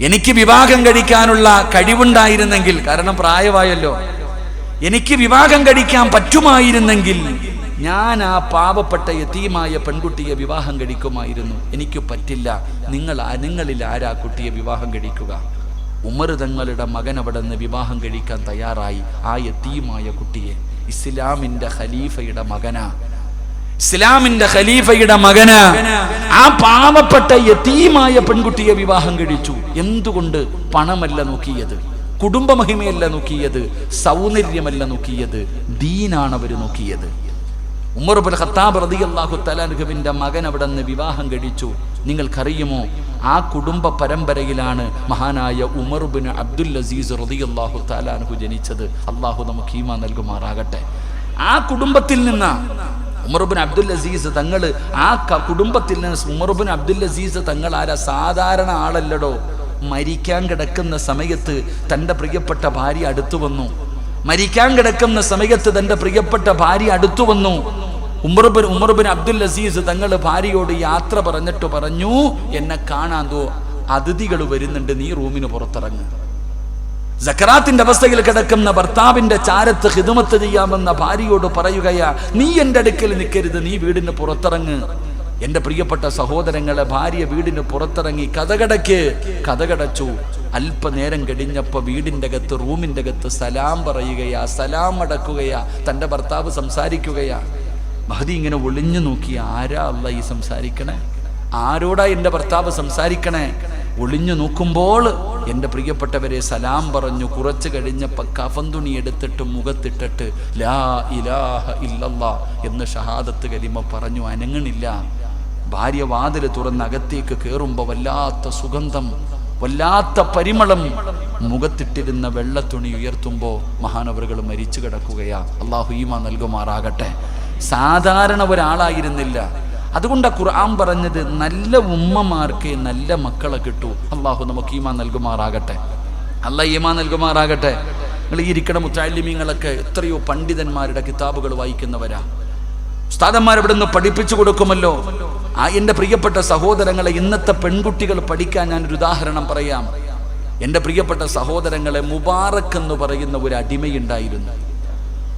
എനിക്ക് വിവാഹം കഴിക്കാനുള്ള കഴിവുണ്ടായിരുന്നെങ്കിൽ, കാരണം പ്രായമായല്ലോ, എനിക്ക് വിവാഹം കഴിക്കാൻ പറ്റുമായിരുന്നെങ്കിൽ ഞാൻ ആ പാവപ്പെട്ട യതീമായ പെൺകുട്ടിയെ വിവാഹം കഴിക്കുമായിരുന്നു. എനിക്ക് പറ്റില്ല. നിങ്ങളിൽ ആരാ കുട്ടിയെ വിവാഹം കഴിക്കുക? ഉമർ തങ്ങളുടെ മകൻ അവിടെ നിന്ന് വിവാഹം കഴിക്കാൻ തയ്യാറായി. ആ യതീമായ കുട്ടിയെ ഇസ്ലാമിന്റെ ഖലീഫയുടെ മകനാ, ഇസ്ലാമിന്റെ ഖലീഫയുടെ മകന് ആ പാവപ്പെട്ട യതീമായ പെൺകുട്ടിയെ വിവാഹം കഴിച്ചു. എന്തുകൊണ്ട്? പണമല്ല നോക്കിയത്, കുടുംബമഹിമയല്ല നോക്കിയത്, സൗന്ദര്യമല്ല നോക്കിയത്, ദീനാണ് അവർ നോക്കിയത്. ഉമർ ഇബ്നുൽ ഖത്താബ് റളിയല്ലാഹു തആല അൻഹുവിന്റെ മകൻ അവിടെ നിന്ന് വിവാഹം കഴിച്ചു. നിങ്ങൾക്കറിയുമോ, ആ കുടുംബ പരമ്പരയിലാണ് മഹാനായ ഉമർ ഇബ്നു അബ്ദുൽ അസീസ് റളിയല്ലാഹു തആല അൻഹു ജനിച്ചത്. അല്ലാഹു നമുക്ക് ഈമാൻ നൽകുമാറാകട്ടെ. ആ കുടുംബത്തിൽ നിന്ന് ഉമർ ഇബ്നു അബ്ദുൽ അസീസ് തങ്ങൾ, ആ കുടുംബത്തിൽ നിന്ന് ഉമർ ഇബ്നു അബ്ദുൽ അസീസ് തങ്ങൾ ആരാ? സാധാരണ ആളല്ലടോ. മരിക്കാൻ കിടക്കുന്ന സമയത്ത് തൻ്റെ പ്രിയപ്പെട്ട ഭാര്യ അടുത്തു വന്നു. മരിക്കാൻ കിടക്കുന്ന സമയത്ത് തൻ്റെ പ്രിയപ്പെട്ട ഭാര്യ അടുത്തു വന്നു. ഉമർ ഇബ്നു അബ്ദുൽ അസീസ് തങ്ങൾ ഭാര്യയോട് യാത്ര പറഞ്ഞിട്ട് പറഞ്ഞു, എന്നെ കാണാൻ അതിഥികൾ വരുന്നുണ്ട്, നീ റൂമിന് പുറത്തിറങ്ങ്. സക്കറാത്തിന്റെ അവസ്ഥയിൽ കിടക്കുന്ന ഭർത്താവിന്റെ ചാരത്ത് ഖിദ്മത്ത് ചെയ്യാമെന്ന ഭാര്യയോട് പറയുകയാ, നീ എൻ്റെ അടുക്കൽ നിൽക്കരുത്, നീ വീടിന് പുറത്തിറങ്ങ്. എന്റെ പ്രിയപ്പെട്ട സഹോദരങ്ങളെ, ഭാര്യ വീടിന് പുറത്തിറങ്ങി കഥകടച്ചു. അല്പനേരം കഴിഞ്ഞപ്പോ വീടിന്റെ അകത്ത്, റൂമിന്റെ അകത്ത് സലാം പറയുകയാ, സലാം അടക്കുകയാ. തന്റെ ഭർത്താവ് സംസാരിക്കുകയാ. മഹദി ഇങ്ങനെ ഒളിഞ്ഞു നോക്കി, ആരാ അല്ലാ ഈ സംസാരിക്കണേ? ആരോടാ എൻ്റെ ഭർത്താവ് സംസാരിക്കണേ? ഒളിഞ്ഞു നോക്കുമ്പോൾ എൻ്റെ പ്രിയപ്പെട്ടവരെ സലാം പറഞ്ഞു. കുറച്ച് കഴിഞ്ഞപ്പോൾ കഫന്തുണി എടുത്തിട്ട് മുഖത്തിട്ടിട്ട് ലാ ഇലാഹ ഇല്ലല്ലാ എന്ന് ഷഹാദത്ത് കലിമ പറഞ്ഞു. അനങ്ങണില്ല. ഭാര്യ വാതിൽ തുറന്ന് അകത്തേക്ക് കയറുമ്പോൾ വല്ലാത്ത സുഗന്ധം, വല്ലാത്ത പരിമളം. മുഖത്തിട്ടിരുന്ന വെള്ളത്തുണി ഉയർത്തുമ്പോൾ മഹാനവറുകൾ മരിച്ചു കിടക്കുകയാ. അള്ളാഹു ഈമാൻ നൽകുമാറാകട്ടെ. സാധാരണ ഒരാളായിരുന്നില്ല. അതുകൊണ്ട് ഖുർആൻ പറഞ്ഞത്, നല്ല ഉമ്മമാർക്ക് നല്ല മക്കളെ കിട്ടൂ. അള്ളാഹു നമുക്ക് ഈമാൻ നൽകുമാറാകട്ടെ. അല്ലാഹ് ഈമാൻ നൽകുമാറാകട്ടെ. നിങ്ങൾ ഈ ഇരിക്കണ മുത്തഅല്ലിമീങ്ങളൊക്കെ എത്രയോ പണ്ഡിതന്മാരുടെ കിതാബുകൾ വായിക്കുന്നവരാ. ഉസ്താദന്മാർ ഇവിടെ നിന്ന് പഠിപ്പിച്ചു കൊടുക്കുമല്ലോ. എൻ്റെ പ്രിയപ്പെട്ട സഹോദരങ്ങളെ, ഇന്നത്തെ പെൺകുട്ടികൾ പഠിക്കാൻ ഞാനൊരു ഉദാഹരണം പറയാം. എൻ്റെ പ്രിയപ്പെട്ട സഹോദരങ്ങളെ, മുബാറക് എന്ന് പറയുന്ന ഒരു അടിമയുണ്ടായിരുന്നു.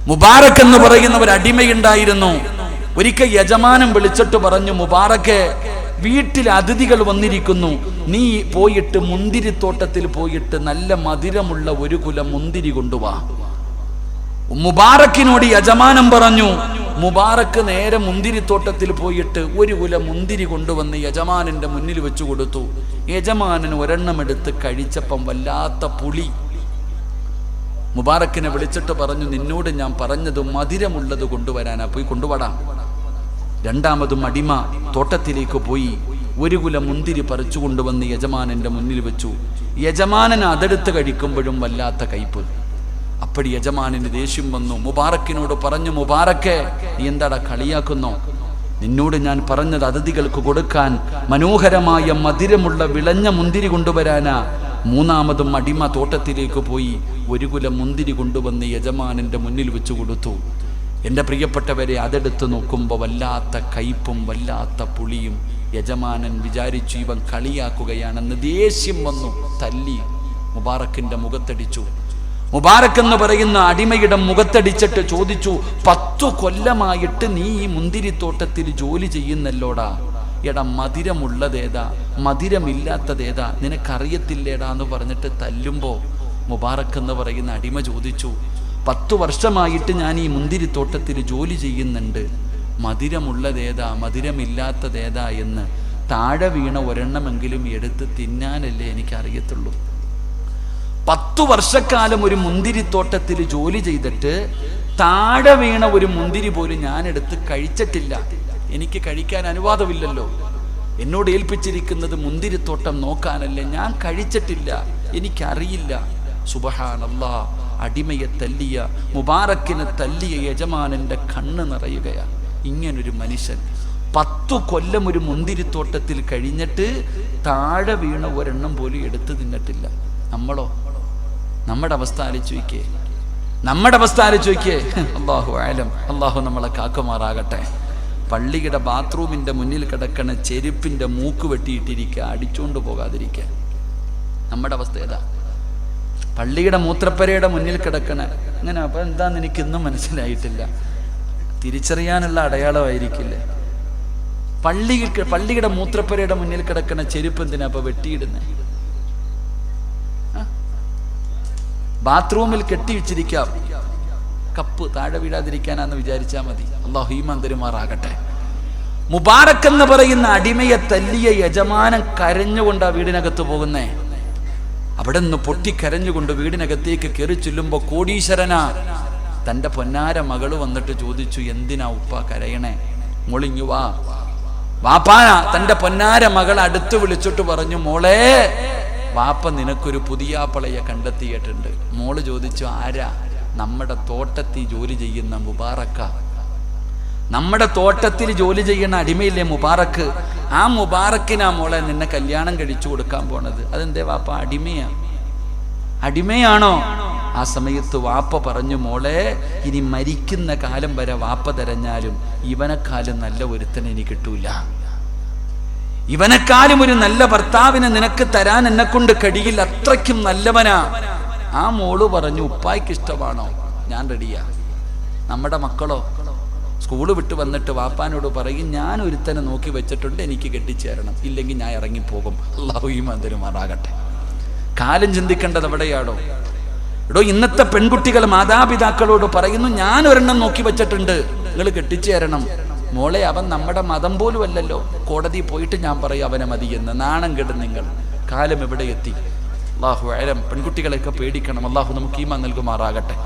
മുബാറക് എന്ന് പറയുന്ന ഒരു അടിമയുണ്ടായിരുന്നു. ഒരിക്കൽ യജമാനൻ വിളിച്ചിട്ട് പറഞ്ഞു, മുബാറക്കെ, വീട്ടിൽ അതിഥികൾ വന്നിരിക്കുന്നു, നീ പോയിട്ട് മുന്തിരിത്തോട്ടത്തിൽ പോയിട്ട് നല്ല മധുരമുള്ള 1 കുല മുന്തിരി കൊണ്ടുവാ. മുബാറക്കിനോട് യജമാനൻ പറഞ്ഞു. മുബാറക്ക് നേരെ മുന്തിരിത്തോട്ടത്തിൽ പോയിട്ട് 1 കുല മുന്തിരി കൊണ്ടുവന്ന് യജമാനന്റെ മുന്നിൽ വെച്ചു കൊടുത്തു. യജമാനൻ ഒരെണ്ണം എടുത്ത് കഴിച്ചപ്പം വല്ലാത്ത പുളി. മുബാറക്കിനെ വിളിച്ചിട്ട് പറഞ്ഞു, നിന്നോട് ഞാൻ പറഞ്ഞത് മധുരമുള്ളത് കൊണ്ടുവരാനാ, പോയി കൊണ്ടുവടാം. രണ്ടാമതും അടിമ തോട്ടത്തിലേക്ക് പോയി 1 കുല മുന്തിരി പറിച്ചു കൊണ്ടുവന്ന് യജമാനന്റെ മുന്നിൽ വെച്ചു. യജമാനൻ അതെടുത്ത് കഴിക്കുമ്പോഴും വല്ലാത്ത കയ്പ്. അപ്പടി യജമാനന് ദേഷ്യം വന്നു. മുബാറക്കിനോട് പറഞ്ഞു, മുബാറക്കെ, നീ എന്താടാ കളിയാക്കുന്നോ? നിന്നോട് ഞാൻ പറഞ്ഞത് അതിഥികൾക്ക് കൊടുക്കാൻ മനോഹരമായ മധുരമുള്ള വിളഞ്ഞ മുന്തിരി കൊണ്ടുവരാനാ. മൂന്നാമതും അടിമ തോട്ടത്തിലേക്ക് പോയി 1 കുലം മുന്തിരി കൊണ്ടുവന്ന് യജമാനന്റെ മുന്നിൽ വെച്ചു കൊടുത്തു. എൻ്റെ പ്രിയപ്പെട്ടവരെ, അതെടുത്ത് നോക്കുമ്പോൾ വല്ലാത്ത കയ്പും വല്ലാത്ത പുളിയും. യജമാനൻ വിചാരിച്ചു ഇവൻ കളിയാക്കുകയാണെന്ന്. ദേഷ്യം വന്നു, തല്ലി മുബാറക്കിന്റെ മുഖത്തടിച്ചു. മുബാറക്ക് എന്ന് പറയുന്ന അടിമയുടെ മുഖത്തടിച്ചിട്ട് ചോദിച്ചു, 10 കൊല്ലമായിട്ട് നീ ഈ മുന്തിരിത്തോട്ടത്തിൽ ജോലി ചെയ്യുന്നല്ലോടാ. എടാ, മധുരമുള്ളതേതാ മധുരമില്ലാത്തതേതാ നിനക്കറിയത്തില്ലേടാ എന്ന് പറഞ്ഞിട്ട് തല്ലുമ്പോൾ മുബാറക്ക് എന്ന് പറയുന്ന അടിമ ചോദിച്ചു, 10 വർഷമായിട്ട് ഞാൻ ഈ മുന്തിരിത്തോട്ടത്തിൽ ജോലി ചെയ്യുന്നുണ്ട്, മധുരമുള്ളതേതാ മധുരമില്ലാത്തതേതാ എന്ന് താഴെ വീണ ഒരെണ്ണമെങ്കിലും എടുത്ത് തിന്നാനല്ലേ എനിക്കറിയത്തുള്ളൂ. 10 വർഷക്കാലം ഒരു മുന്തിരിത്തോട്ടത്തിൽ ജോലി ചെയ്തിട്ട് താഴെ വീണ ഒരു മുന്തിരി പോലും ഞാനെടുത്ത് കഴിച്ചിട്ടില്ല. എനിക്ക് കഴിക്കാൻ അനുവാദമില്ലല്ലോ. എന്നോട് ഏൽപ്പിച്ചിരിക്കുന്നത് മുന്തിരിത്തോട്ടം നോക്കാനല്ലേ, ഞാൻ കഴിച്ചിട്ടില്ല, എനിക്കറിയില്ല. സുബ്ഹാനല്ലാഹ്, അടിമയെ തല്ലിയ, മുബാറക്കിനെ തല്ലിയ യജമാനന്റെ കണ്ണ് നിറയുകയാണ്. ഇങ്ങനൊരു മനുഷ്യൻ 10 കൊല്ലം ഒരു മുന്തിരിത്തോട്ടത്തിൽ കഴിഞ്ഞിട്ട് താഴെ വീണ ഒരെണ്ണം പോലും എടുത്തു തിന്നിട്ടില്ല. നമ്മളോ? നമ്മുടെ അവസ്ഥ ആലോചിക്കേ, നമ്മുടെ അവസ്ഥ ആലോചിക്കേ. അല്ലാഹു ആലം, അല്ലാഹു നമ്മളെ കാക്കുമാറാകട്ടെ. പള്ളിയുടെ ബാത്റൂമിന്റെ മുന്നിൽ കിടക്കണ ചെരുപ്പിന്റെ മൂക്ക് വെട്ടിയിട്ടിരിക്കുക, അടിച്ചുകൊണ്ട് പോകാതിരിക്കുക. നമ്മുടെ അവസ്ഥ ഏതാ? പള്ളിയുടെ മൂത്രപ്പരയുടെ മുന്നിൽ കിടക്കണ അങ്ങനെ. അപ്പൊ എന്താന്ന് എനിക്ക് ഇന്നും മനസ്സിലായിട്ടില്ല. തിരിച്ചറിയാനുള്ള അടയാളമായിരിക്കില്ലേ? പള്ളിയുടെ മൂത്രപ്പരയുടെ മുന്നിൽ കിടക്കണ ചെരുപ്പ് എന്തിനാ അപ്പൊ വെട്ടിയിടുന്നേ? ബാത്റൂമിൽ കെട്ടിവെച്ചിരിക്കാം, കപ്പ് താഴെ വീഴാതിരിക്കാനാന്ന് വിചാരിച്ചാൽ മതി. അല്ലാഹു ഈമാൻ തരുമാറാകട്ടെ. മുബാറക്ക് എന്ന് പറയുന്ന അടിമയെ തല്ലിയ യജമാനൻ കരഞ്ഞുകൊണ്ടാ വീടിനകത്ത് പോകുന്നേ. അവിടെ നിന്ന് പൊട്ടിക്കരഞ്ഞുകൊണ്ട് വീടിനകത്തേക്ക് കയറി ചെല്ലുമ്പോ കോടീശ്വരനാ. തൻ്റെ പൊന്നാര മകള് വന്നിട്ട് ചോദിച്ചു, എന്തിനാ ഉപ്പ കരയണേ? മോളിങ്ങു വാ. വാപ്പാ തൻ്റെ പൊന്നാര മകൾ അടുത്ത് വിളിച്ചിട്ട് പറഞ്ഞു, മോളെ, വാപ്പ നിനക്കൊരു പുതിയാപ്പളയെ കണ്ടെത്തിയിട്ടുണ്ട്. മോള് ചോദിച്ചു, ആരാ? നമ്മുടെ തോട്ടത്തിൽ ജോലി ചെയ്യുന്ന മുബാറക്ക. നമ്മുടെ തോട്ടത്തിൽ ജോലി ചെയ്യുന്ന അടിമയില്ലേ മുബാറക്ക്? ആ മുബാറക്കിനാ മോളെ നിന്നെ കല്യാണം കഴിച്ചു കൊടുക്കാൻ പോണത്. അതെന്തേ വാപ്പ? അടിമയാണോ? ആ സമയത്ത് വാപ്പ പറഞ്ഞു, മോളെ, ഇനി മരിക്കുന്ന കാലം വരെ വാപ്പ തെരഞ്ഞാലും ഇവനെക്കാളും നല്ല ഒരുത്തനെ എനിക്ക് കിട്ടൂല. ഇവനെക്കാളും ഒരു നല്ല ഭർത്താവിനെ നിനക്ക് തരാൻ എന്നെ കൊണ്ട് കഴിയില്ല, അത്രയ്ക്കും നല്ലവനാ. ആ മോള് പറഞ്ഞു, ഉപ്പായ്ക്ക് ഇഷ്ടമാണോ? ഞാൻ റെഡിയാ. നമ്മുടെ മക്കളോ സ്കൂള് വിട്ട് വന്നിട്ട് വാപ്പാനോട് പറയും, ഞാൻ ഒരുത്തനെ നോക്കി വെച്ചിട്ടുണ്ട്, എനിക്ക് കെട്ടിച്ചേരണം, ഇല്ലെങ്കിൽ ഞാൻ ഇറങ്ങിപ്പോകും. അല്ലാഹു ഈമാൻ തരുമാറാകട്ടെ. കാലം ചിന്തിക്കേണ്ടത് എവിടെയാണോ? എടോ, ഇന്നത്തെ പെൺകുട്ടികൾ മാതാപിതാക്കളോട് പറയുന്നു, ഞാൻ ഒരെണ്ണം നോക്കി വെച്ചിട്ടുണ്ട്, നിങ്ങൾ കെട്ടിച്ചേരണം. മോളെ, അവൻ നമ്മുടെ മതം പോലും അല്ലല്ലോ. കോടതി പോയിട്ട് ഞാൻ പറയും അവനെ മതിയെന്ന്. നാണം കെടും നിങ്ങൾ. കാലം എവിടെ എത്തി? അല്ലാഹു അലം. പെൺകുട്ടികളെയൊക്കെ പേടിക്കണം. അല്ലാഹു നമുക്ക് ഈമാൻ നൽകുമാറാകട്ടെ.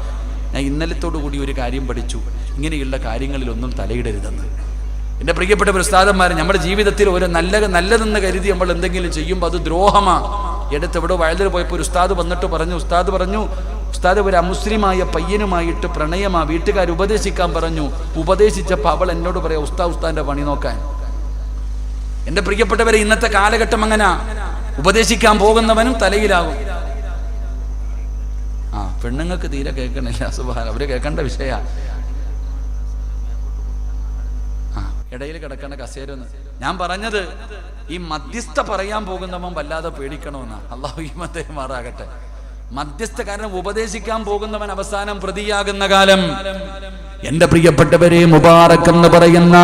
ഞാൻ ഇന്നലത്തോടു കൂടി ഒരു കാര്യം പഠിച്ചു, ഇങ്ങനെയുള്ള കാര്യങ്ങളിലൊന്നും തലയിടരുതെന്ന്. എൻ്റെ പ്രിയപ്പെട്ട ഉസ്താദന്മാരെ, നമ്മുടെ ജീവിതത്തിൽ ഒരു നല്ലതെന്ന് കരുതി നമ്മൾ എന്തെങ്കിലും ചെയ്യുമ്പോൾ അത് ദ്രോഹമാണ്. എടുത്ത് എവിടെ വയലിൽ പോയപ്പോൾ ഒരു ഉസ്താദ് വന്നിട്ട് പറഞ്ഞു, ഉസ്താദ് ഒരു അമുസ്ലിമായ പയ്യനുമായിട്ട് പ്രണയമാ, വീട്ടുകാർ ഉപദേശിക്കാൻ പറഞ്ഞു. ഉപദേശിച്ചപ്പോൾ അവൾ എന്നോട് പറയാം, ഉസ്താദിന്റെ പണി നോക്കാൻ. എൻ്റെ പ്രിയപ്പെട്ടവരെ, ഇന്നത്തെ കാലഘട്ടം അങ്ങനെ. ഉപദേശിക്കാൻ പോകുന്നവനും തലയിലാകും. പെണ്ണുങ്ങൾക്ക് തീരെ കേൾക്കണില്ല. സുബ്ഹാനല്ലാഹ്, അവര് കേൾക്കേണ്ട വിഷയ. ഇടയിൽ കിടക്കേണ്ട കസേരന്ന് ഞാൻ പറഞ്ഞത്. ഈ മധ്യസ്ഥ പറയാൻ പോകുന്നവൻ വല്ലാതെ പേടിക്കണമെന്നാ. അല്ലാഹു ഈമാൻ തരുമാറാകട്ടെ. മധ്യസ്ഥ, കാരണം ഉപദേശിക്കാൻ പോകുന്നവൻ അവസാനം പ്രതിയാകുന്ന കാലം. എന്റെ പ്രിയപ്പെട്ടവരെ, മുബാറക്ക് എന്ന് പറയുന്ന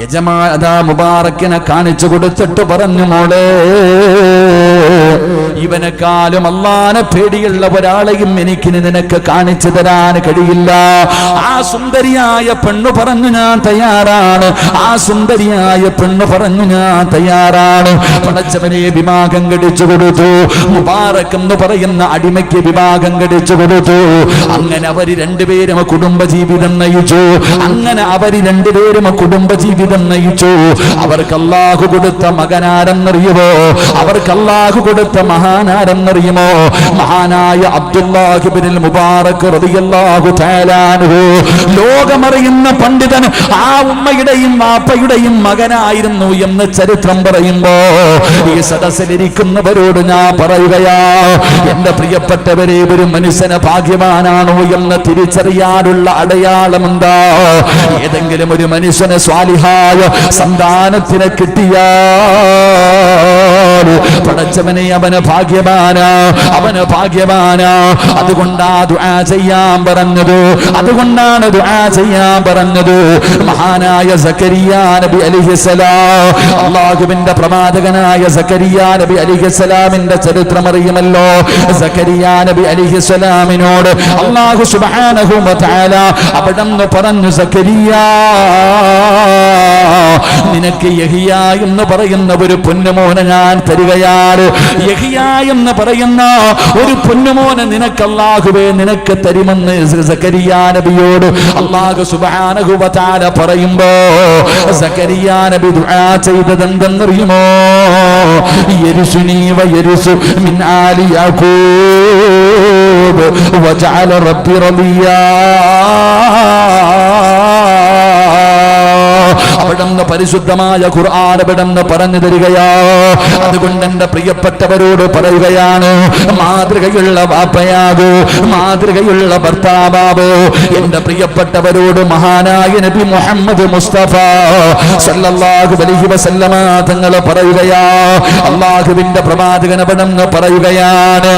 യജമാനാ മുബാറക്കിനെ കാണിച്ചു കൊടുത്തിട്ട് പറഞ്ഞു, മോളെ, ഇവനെക്കാളും അല്ലാഹുവിനെ പേടിയുള്ള ഒരാളെയും എനിക്ക് നിനക്ക് കാണിച്ചു തരാൻ കഴിയില്ല. ആ സുന്ദരിയായ പെണ്ണു പറഞ്ഞു, ഞാൻ തയ്യാറാണ്. ആ സുന്ദരിയായ പെണ്ണു പറഞ്ഞു, ഞാൻ തയ്യാറാണ്. പടച്ചവനെ വിവാഹം കഴിച്ചു കൊടുത്തു. മുബാറക്ക് എന്ന് പറയുന്ന അടിമയ്ക്ക് വിവാഹം കഴിച്ചു കൊടുത്തു. അങ്ങനെ അവര് രണ്ടുപേരും കുടുംബജീവിതം നയിച്ചു. അവർക്ക് അല്ലാഹു കൊടുത്ത മകനാരെന്നറിയുവോ? അവർക്ക് അല്ലാഹു കൊടുത്ത മഹാൻ ആരെന്നറിയുമോ? മഹാനായ അബ്ദുല്ലാഹ് ഇബ്നുൽ മുബാറക് റളിയല്ലാഹു തആല അൻഹു. ലോകമറിയുന്ന പണ്ഡിതൻ, ആ ഉമ്മയുടെയും വാപ്പയുടെയും മകനായിരുന്നു എന്ന് ചരിത്രം പറയുമ്പോ ഈ സദസ്സിലിരിക്കുന്നവരോട് ഞാൻ പറയുകയാ, എന്റെ പ്രിയപ്പെട്ടവരെ, ഒരു മനുഷ്യന് ഭാഗ്യവാനാണോ എന്ന് തിരിച്ചറിയാനുള്ള അടയാളം എന്താ? ഏതെങ്കിലും ഒരു മനുഷ്യന് സ്വാലിഹായ സന്താനത്തിനെ കിട്ടിയാൽ പടച്ചവനെ അവന് ഭാഗ്യവാനാ, അവന് ഭാഗ്യവാനാ. അതുകൊണ്ടാ ദുആ ചെയ്യാൻ പറഞ്ഞത്, അതുകൊണ്ടാണ് ദുആ ചെയ്യാൻ പറഞ്ഞത്. മഹാനായ സക്കരിയാ നബി അലൈഹിസ്സലാം, അല്ലാഹുവിന്റെ പ്രവാചകനായ സക്കരിയാ നബി അലൈഹിസ്സലാമിന്റെ ചരിത്രം അറിയുമല്ലോ. സക്കരിയാ നബി അലൈഹിസ്സലാമിനോട് അല്ലാഹു സുബ്ഹാനഹു വ തആല അവിടുന്ന് പറഞ്ഞു, സക്കരിയാ, നിനക്ക് യഹിയ എന്ന് പറയുന്ന ഒരു പൊന്നുമോനെ ഞാൻ തരികയാണ്. യഹിയ എന്ന് പറയുന്ന ഒരു പൊന്നുമോനെ നിനക്ക് അല്ലാഹുവേ നിനക്ക് തരുമെന്ന് സക്കരിയാ നബിയോട് അല്ലാഹു സുബ്ഹാനഹു വ തആല പറയുമ്പോ സക്കരിയാ നബി ദുആ ചെയ്തത് എന്തെന്നറിയുമോ? യരിസുനി വ യരിസു മിൻ ആലി യാകൂബ് വജഅല റബ്ബി റളിയാ. അവിടുന്ന് പരിശുദ്ധമായ ഖുർആൻ അവിടുന്ന് പറഞ്ഞു തരികയാ. അതുകൊണ്ട് എന്റെ പ്രിയപ്പെട്ടവരോട് പറയുകയാണ്, മാതൃകയുള്ള വാപ്പയാകൂ, മാതൃകയുള്ള ഭർത്താവോ. എന്റെ പ്രിയപ്പെട്ടവരോട് മഹാനായ നബി മുഹമ്മദ് മുസ്തഫ സല്ലല്ലാഹു അലൈഹി വസല്ലമ തങ്ങൾ പറയുകയാ, അല്ലാഹുവിന്റെ പ്രവാചകൻ അവിടുന്ന് പറയുകയാണ്,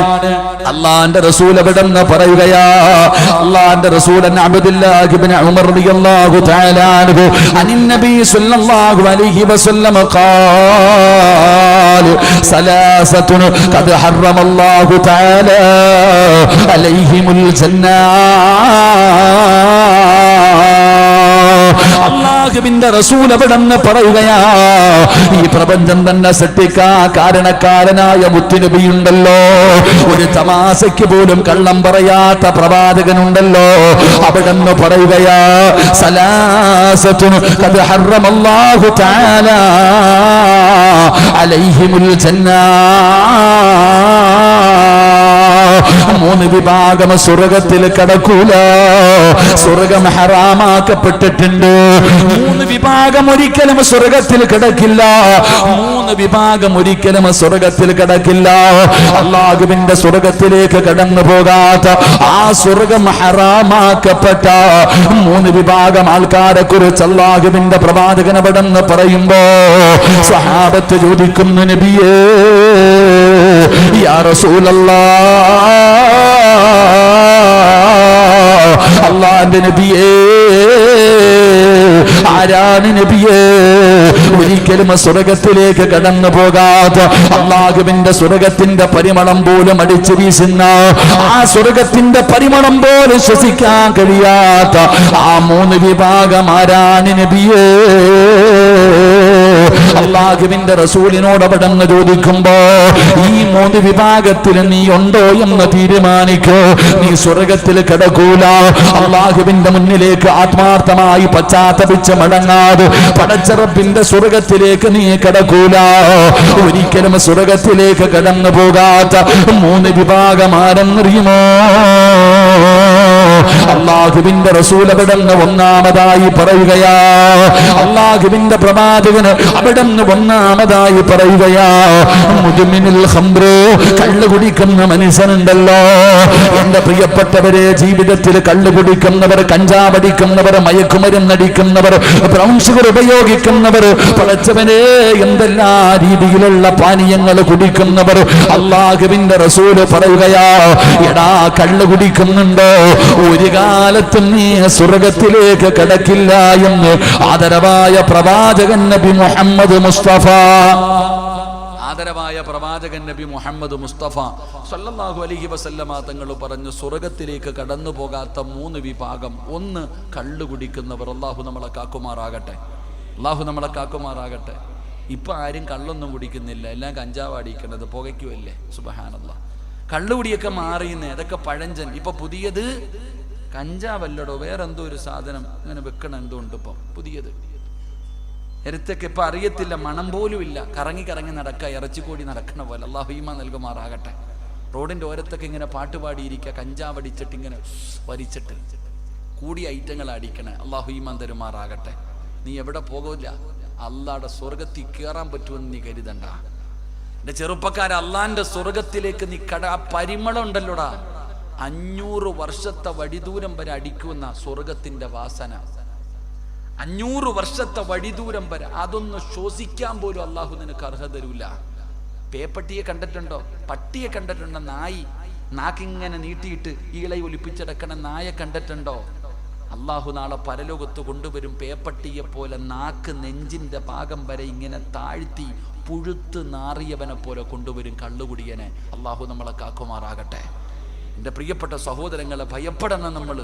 അല്ലാഹുവിന്റെ റസൂൽ അവിടുന്ന് പറയുകയാ, അല്ലാഹുവിന്റെ റസൂൽ അബ്ദുല്ലാഹ് ഇബ്നു ഉമർ റളിയല്ലാഹു തആല അൻഹു അനിൻ നബി സല്ലല്ലാഹു അലൈഹി വസല്ലം ഖാല സലാസത്തുൻ ഖദ് ഹറമല്ലാഹു തആല അലൈഹിമുൽ ജന്നാ. അല്ലാഹുവിന്റെ റസൂൽ അവിടുന്ന് പറയുകയാ, ഈ പ്രപഞ്ചം തന്നെ സൃഷ്ടിക്കാൻ കാരണക്കാരനായ മുത്തുനബിയുണ്ടല്ലോ, ഒരു തമാശയ്ക്ക് പോലും കള്ളം പറയാത്ത പ്രവാചകനുണ്ടല്ലോ, അവിടുന്ന് പറയുകയാ, സലാസത്തുൻ ഖദ് ഹറമല്ലാഹു തആല അലൈഹിമുൽ ജന്നാ. മൂന്ന് വിഭാഗം സ്വർഗത്തിൽ കടക്കൂല, സ്വർഗം ഹറാമാക്കപ്പെട്ടിട്ടുണ്ട്. മൂന്ന് വിഭാഗം ഒരിക്കലും സ്വർഗത്തിൽ കിടക്കില്ല, മൂന്ന് വിഭാഗം ഒരിക്കലും സ്വർഗത്തിൽ കിടക്കില്ല. അല്ലാഹുവിന്റെ സ്വർഗത്തിലേക്ക് കടന്നു പോകാത്ത, ആ സ്വർഗം ഹറാമാക്കപ്പെട്ട മൂന്ന് വിഭാഗം ആൾക്കാരെ കുറിച്ച് അല്ലാഹുവിന്റെ പ്രവാചകൻ അവിടെന്ന് പറയുമ്പോ സ്വഹാബത്ത് ചോദിക്കുന്നു, നബിയേ യാ റസൂലല്ലാഹ്, അല്ലാഹുവിന്റെ നബിയേ, ആരാണ് നബിയേ ഒരിക്കലും സ്വർഗത്തിലേക്ക് കടന്നു പോകാത്ത, അല്ലാഹുവിന്റെ സ്വർഗത്തിന്റെ പരിമളം പോലും അടിച്ചു വീശുന്ന, ആ സ്വർഗത്തിന്റെ പരിമളം പോലും ശ്വസിക്കാൻ കഴിയാത്ത ആ മൂന്ന് വിഭാഗം ആരാണ് നബിയേ? അല്ലാഹുവിന്റെ റസൂലിനോട് അവിടുന്ന് ചോദിക്കുമ്പോ, ഈ മൂന്ന് വിഭാഗത്തിൽ നീ ഉണ്ടോ എന്ന് തീരുമാനിക്കോ, നീ സ്വർഗത്തിൽ കിടക്കൂല. അല്ലാഹുവിന്റെ മുന്നിലേക്ക് ആത്മാർത്ഥമായി പശ്ചാത്തപിച്ച് മടങ്ങാതെ പടച്ച റബ്ബിന്റെ സ്വർഗത്തിലേക്ക് നീ കിടക്കൂല. ഒരിക്കലും സ്വർഗത്തിലേക്ക് കടന്നു പോകാത്ത മൂന്ന് വിഭാഗം ആരെന്നറിയുമോ? അല്ലാഹുവിന്റെ റസൂൽ അവിടുന്ന് ഒന്നാമതായി പറയുകയാ, അല്ലാഹുവിന്റെ പ്രവാചകന് അവിടുന്ന് ഒന്നാമതായി പറയുകയാ, മുദ്മിനുൽ ഖംറ്, കള്ളു കുടിക്കുന്ന മനുഷ്യനുണ്ടല്ലോ. എന്റെ പ്രിയപ്പെട്ടവരെ, ജീവിതത്തിൽ കള്ളു കുടിക്കുന്നവർ, കഞ്ചാവടിക്കുന്നവർ, മയക്കുമരുന്നടിക്കുന്നവർ, ബ്രൗൺ ഷുഗർ ഉപയോഗിക്കുന്നവർ, പടച്ചവനെ എന്തെല്ലാ രീതിയിലുള്ള പാനീയങ്ങൾ കുടിക്കുന്നവർ, അല്ലാഹുവിന്റെ റസൂല് പറയുകയാ, എടാ കള്ളു കുടിക്കുന്നുണ്ടോ, ഒരു കാലത്തും നീ സ്വർഗത്തിലേക്ക് കടക്കില്ല എന്ന് ആദരവായ പ്രവാചകൻ നബി മുഹമ്മദ് മുസ്തഫ, ആദരവായ പ്രവാചകൻ നബി മുഹമ്മദ് മുസ്തഫ സല്ലല്ലാഹു അലൈഹി വസല്ലമ തങ്ങൾ പറഞ്ഞു, സ്വർഗത്തിലേക്ക് കടന്നു പോകാത്ത മൂന്ന് വിഭാഗം. ഒന്ന്, കള്ളു കുടിക്കുന്നവർ. അല്ലാഹു നമ്മളെ കാക്കുമാറാകട്ടെ, അല്ലാഹു നമ്മളെ കാക്കുമാറാകട്ടെ. ഇപ്പൊ ആരും കള്ളൊന്നും കുടിക്കുന്നില്ല, എല്ലാം കഞ്ചാവാടിക്കുന്നത്, പുകയ്ക്കുമല്ലേ. സുബ്ഹാനല്ലാഹ്. കള്ളുകുടിയൊക്കെ മാറിയുന്നേ, അതൊക്കെ പഴഞ്ചൻ. ഇപ്പൊ പുതിയത് കഞ്ചാവല്ലടോ, വേറെന്തോ ഒരു സാധനം ഇങ്ങനെ വെക്കണം, എന്തോ ഉണ്ട് ഇപ്പം പുതിയത്. നേരത്തൊക്കെ ഇപ്പം അറിയത്തില്ല, മണം പോലും ഇല്ല, കറങ്ങി കറങ്ങി നടക്കുക, ഇറച്ചിക്കോടി നടക്കണ പോലെ. അള്ളാഹു ഈമാൻ നൽകുമാറാകട്ടെ. റോഡിൻ്റെ ഓരത്തൊക്കെ ഇങ്ങനെ പാട്ടുപാടിയിരിക്കുക, കഞ്ചാവടിച്ചിട്ട് ഇങ്ങനെ വലിച്ചിട്ട് കൂടിയ ഐറ്റങ്ങൾ അടിക്കണേ. അള്ളാഹു ഈമാൻ തരുമാറാകട്ടെ. നീ എവിടെ പോകില്ല, അള്ളാഹുടെ സ്വർഗത്തിൽ കയറാൻ പറ്റുമെന്ന് നീ കരുതണ്ട. എൻ്റെ ചെറുപ്പക്കാരെ, അള്ളാഹിൻ്റെ സ്വർഗത്തിലേക്ക് നീ ആ പരിമളം ഉണ്ടല്ലോടാ, 500 വർഷത്തെ വഴിദൂരം വരെ അടിക്കുന്ന സ്വർഗത്തിൻ്റെ വാസന. 500 വർഷത്തെ വഴിദൂരം വരെ അതൊന്ന് ശ്വസിക്കാൻ പോലും അള്ളാഹു നിനക്ക് അർഹത തരൂല. പേപ്പട്ടിയെ കണ്ടിട്ടുണ്ടോ? പട്ടിയെ കണ്ടിട്ടുണ്ടോ? നാക്കിങ്ങനെ നീട്ടിയിട്ട് ഈളെ ഒലിപ്പിച്ചടക്കണ നായെ കണ്ടിട്ടുണ്ടോ? അള്ളാഹു നാളെ പരലോകത്ത് കൊണ്ടുവരും പേപ്പട്ടിയെ പോലെ നാക്ക് നെഞ്ചിൻ്റെ ഭാഗം വരെ ഇങ്ങനെ താഴ്ത്തി പുഴുത്ത് നാറിയവനെ പോലെ കൊണ്ടുവരും കള്ളുകുടിയനെ. അള്ളാഹു നമ്മളെ കാക്കുമാറാകട്ടെ. എൻ്റെ പ്രിയപ്പെട്ട സഹോദരങ്ങളെ, ഭയപ്പെടണം നമ്മൾ.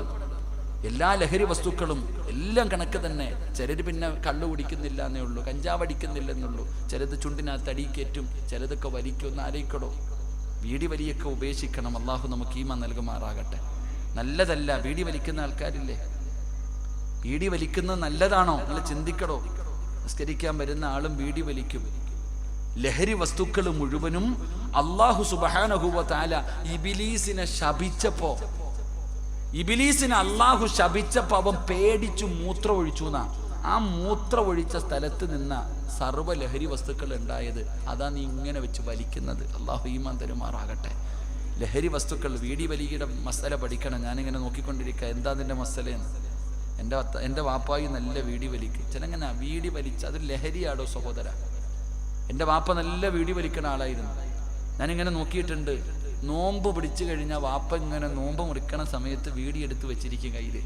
എല്ലാ ലഹരി വസ്തുക്കളും എല്ലാം കണക്ക് തന്നെ. ചിലർ പിന്നെ കള്ളു കുടിക്കുന്നില്ല എന്നേ ഉള്ളൂ, കഞ്ചാവടിക്കുന്നില്ലെന്നുള്ളൂ. ചിലത് ചുണ്ടിനകത്ത് അടിക്കേറ്റും, ചിലതൊക്കെ വലിക്കൊന്ന് ആരയിക്കടോ. വീടി വലിയൊക്കെ ഉപേക്ഷിക്കണം. അള്ളാഹു നമുക്ക് ഈമാൻ നൽകുമാറാകട്ടെ. നല്ലതല്ല. വീടി വലിക്കുന്ന ആൾക്കാരില്ലേ, വീടി വലിക്കുന്നത് നല്ലതാണോ? നിങ്ങൾ ചിന്തിക്കടോ. നിസ്കരിക്കാൻ വരുന്ന ആളും വീടി വലിക്കും. ലഹരി വസ്തുക്കൾ മുഴുവനും അല്ലാഹു സുബ്ഹാനഹു വ തആല ഇബ്ലീസിനെ ശപിച്ചപ്പോ, ഇബ്ലീസിനെ അല്ലാഹു ശപിച്ചപ്പോ അവൻ പേടിച്ചു മൂത്രം ഒഴിച്ചു എന്നാ. ആ മൂത്രം ഒഴിച്ച സ്ഥലത്ത് നിന്ന സർവ്വ ലഹരി വസ്തുക്കൾ ഉണ്ടായത്. അതാ നീ ഇങ്ങനെ വെച്ച് വലിക്കുന്നത്. അല്ലാഹു ഈമാൻ തരുമാറാകട്ടെ. ലഹരി വസ്തുക്കൾ, വീടി വലിയുടെ മസല പഠിക്കണം. ഞാനിങ്ങനെ നോക്കിക്കൊണ്ടിരിക്കുക, എന്താ അതിൻ്റെ മസലയെന്ന്. എൻ്റെ വാപ്പായി നല്ല വീടി വലിക്കും. ചിലങ്ങനെ വീടി വലിച്ച് അത് ലഹരിയാടോ സഹോദര. എൻ്റെ വാപ്പ നല്ല വീടി വലിക്കണ ആളായിരുന്നു. ഞാനിങ്ങനെ നോക്കിയിട്ടുണ്ട്. നോമ്പ് പിടിച്ചു കഴിഞ്ഞാൽ വാപ്പ ഇങ്ങനെ നോമ്പ് മുറിക്കണ സമയത്ത് വീടി എടുത്ത് വെച്ചിരിക്കും. കയ്യിൽ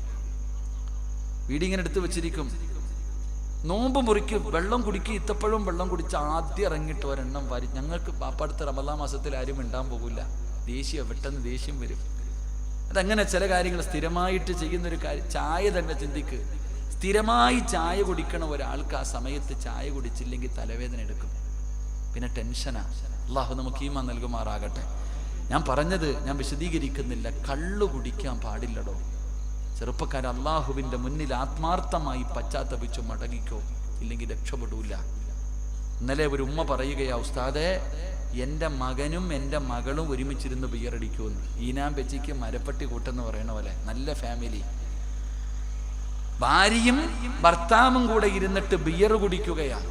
വീടി ഇങ്ങനെ എടുത്ത് വെച്ചിരിക്കും. നോമ്പ് മുറിക്കും, വെള്ളം കുടിക്കും. ഇത്തപ്പഴവും വെള്ളം കുടിച്ച് ആദ്യം ഇറങ്ങിയിട്ട് ഒരെണ്ണം വാരി. ഞങ്ങൾക്ക് വാപ്പ അടുത്ത റമദാൻ മാസത്തിൽ ആരും മിണ്ടാൻ പോകില്ല. ദേഷ്യം, പെട്ടെന്ന് ദേഷ്യം വരും. അതങ്ങനെ ചില കാര്യങ്ങൾ സ്ഥിരമായിട്ട് ചെയ്യുന്നൊരു കാര്യം. ചായ തന്നെ ചിന്തിക്ക്. സ്ഥിരമായി ചായ കുടിക്കണ ഒരാൾക്ക് ആ സമയത്ത് ചായ കുടിച്ചില്ലെങ്കിൽ തലവേദന എടുക്കും, പിന്നെ ടെൻഷനാ. അള്ളാഹു നമുക്ക് ഈമാൻ നൽകുമാറാകട്ടെ. ഞാൻ പറഞ്ഞത് ഞാൻ വിശദീകരിക്കുന്നില്ല. കള്ളു കുടിക്കാൻ പാടില്ലടോ ചെറുപ്പക്കാർ. അള്ളാഹുവിൻ്റെ മുന്നിൽ ആത്മാർത്ഥമായി പശ്ചാത്തപിച്ചു മടങ്ങിക്കോ, ഇല്ലെങ്കിൽ രക്ഷപ്പെടൂല. ഇന്നലെ ഒരു ഉമ്മ പറയുകയാ, ഉസ്താദേ, എൻ്റെ മകനും എൻ്റെ മകളും ഒരുമിച്ചിരുന്ന് ബിയറടിക്കുമെന്ന്. ഈനാം പെച്ചിക്ക് മരപ്പട്ടി കൂട്ടെന്ന് പറയണ പോലെ. നല്ല ഫാമിലി. ഭാര്യയും ഭർത്താവും കൂടെ ഇരുന്നിട്ട് ബിയർ കുടിക്കുകയാണ്.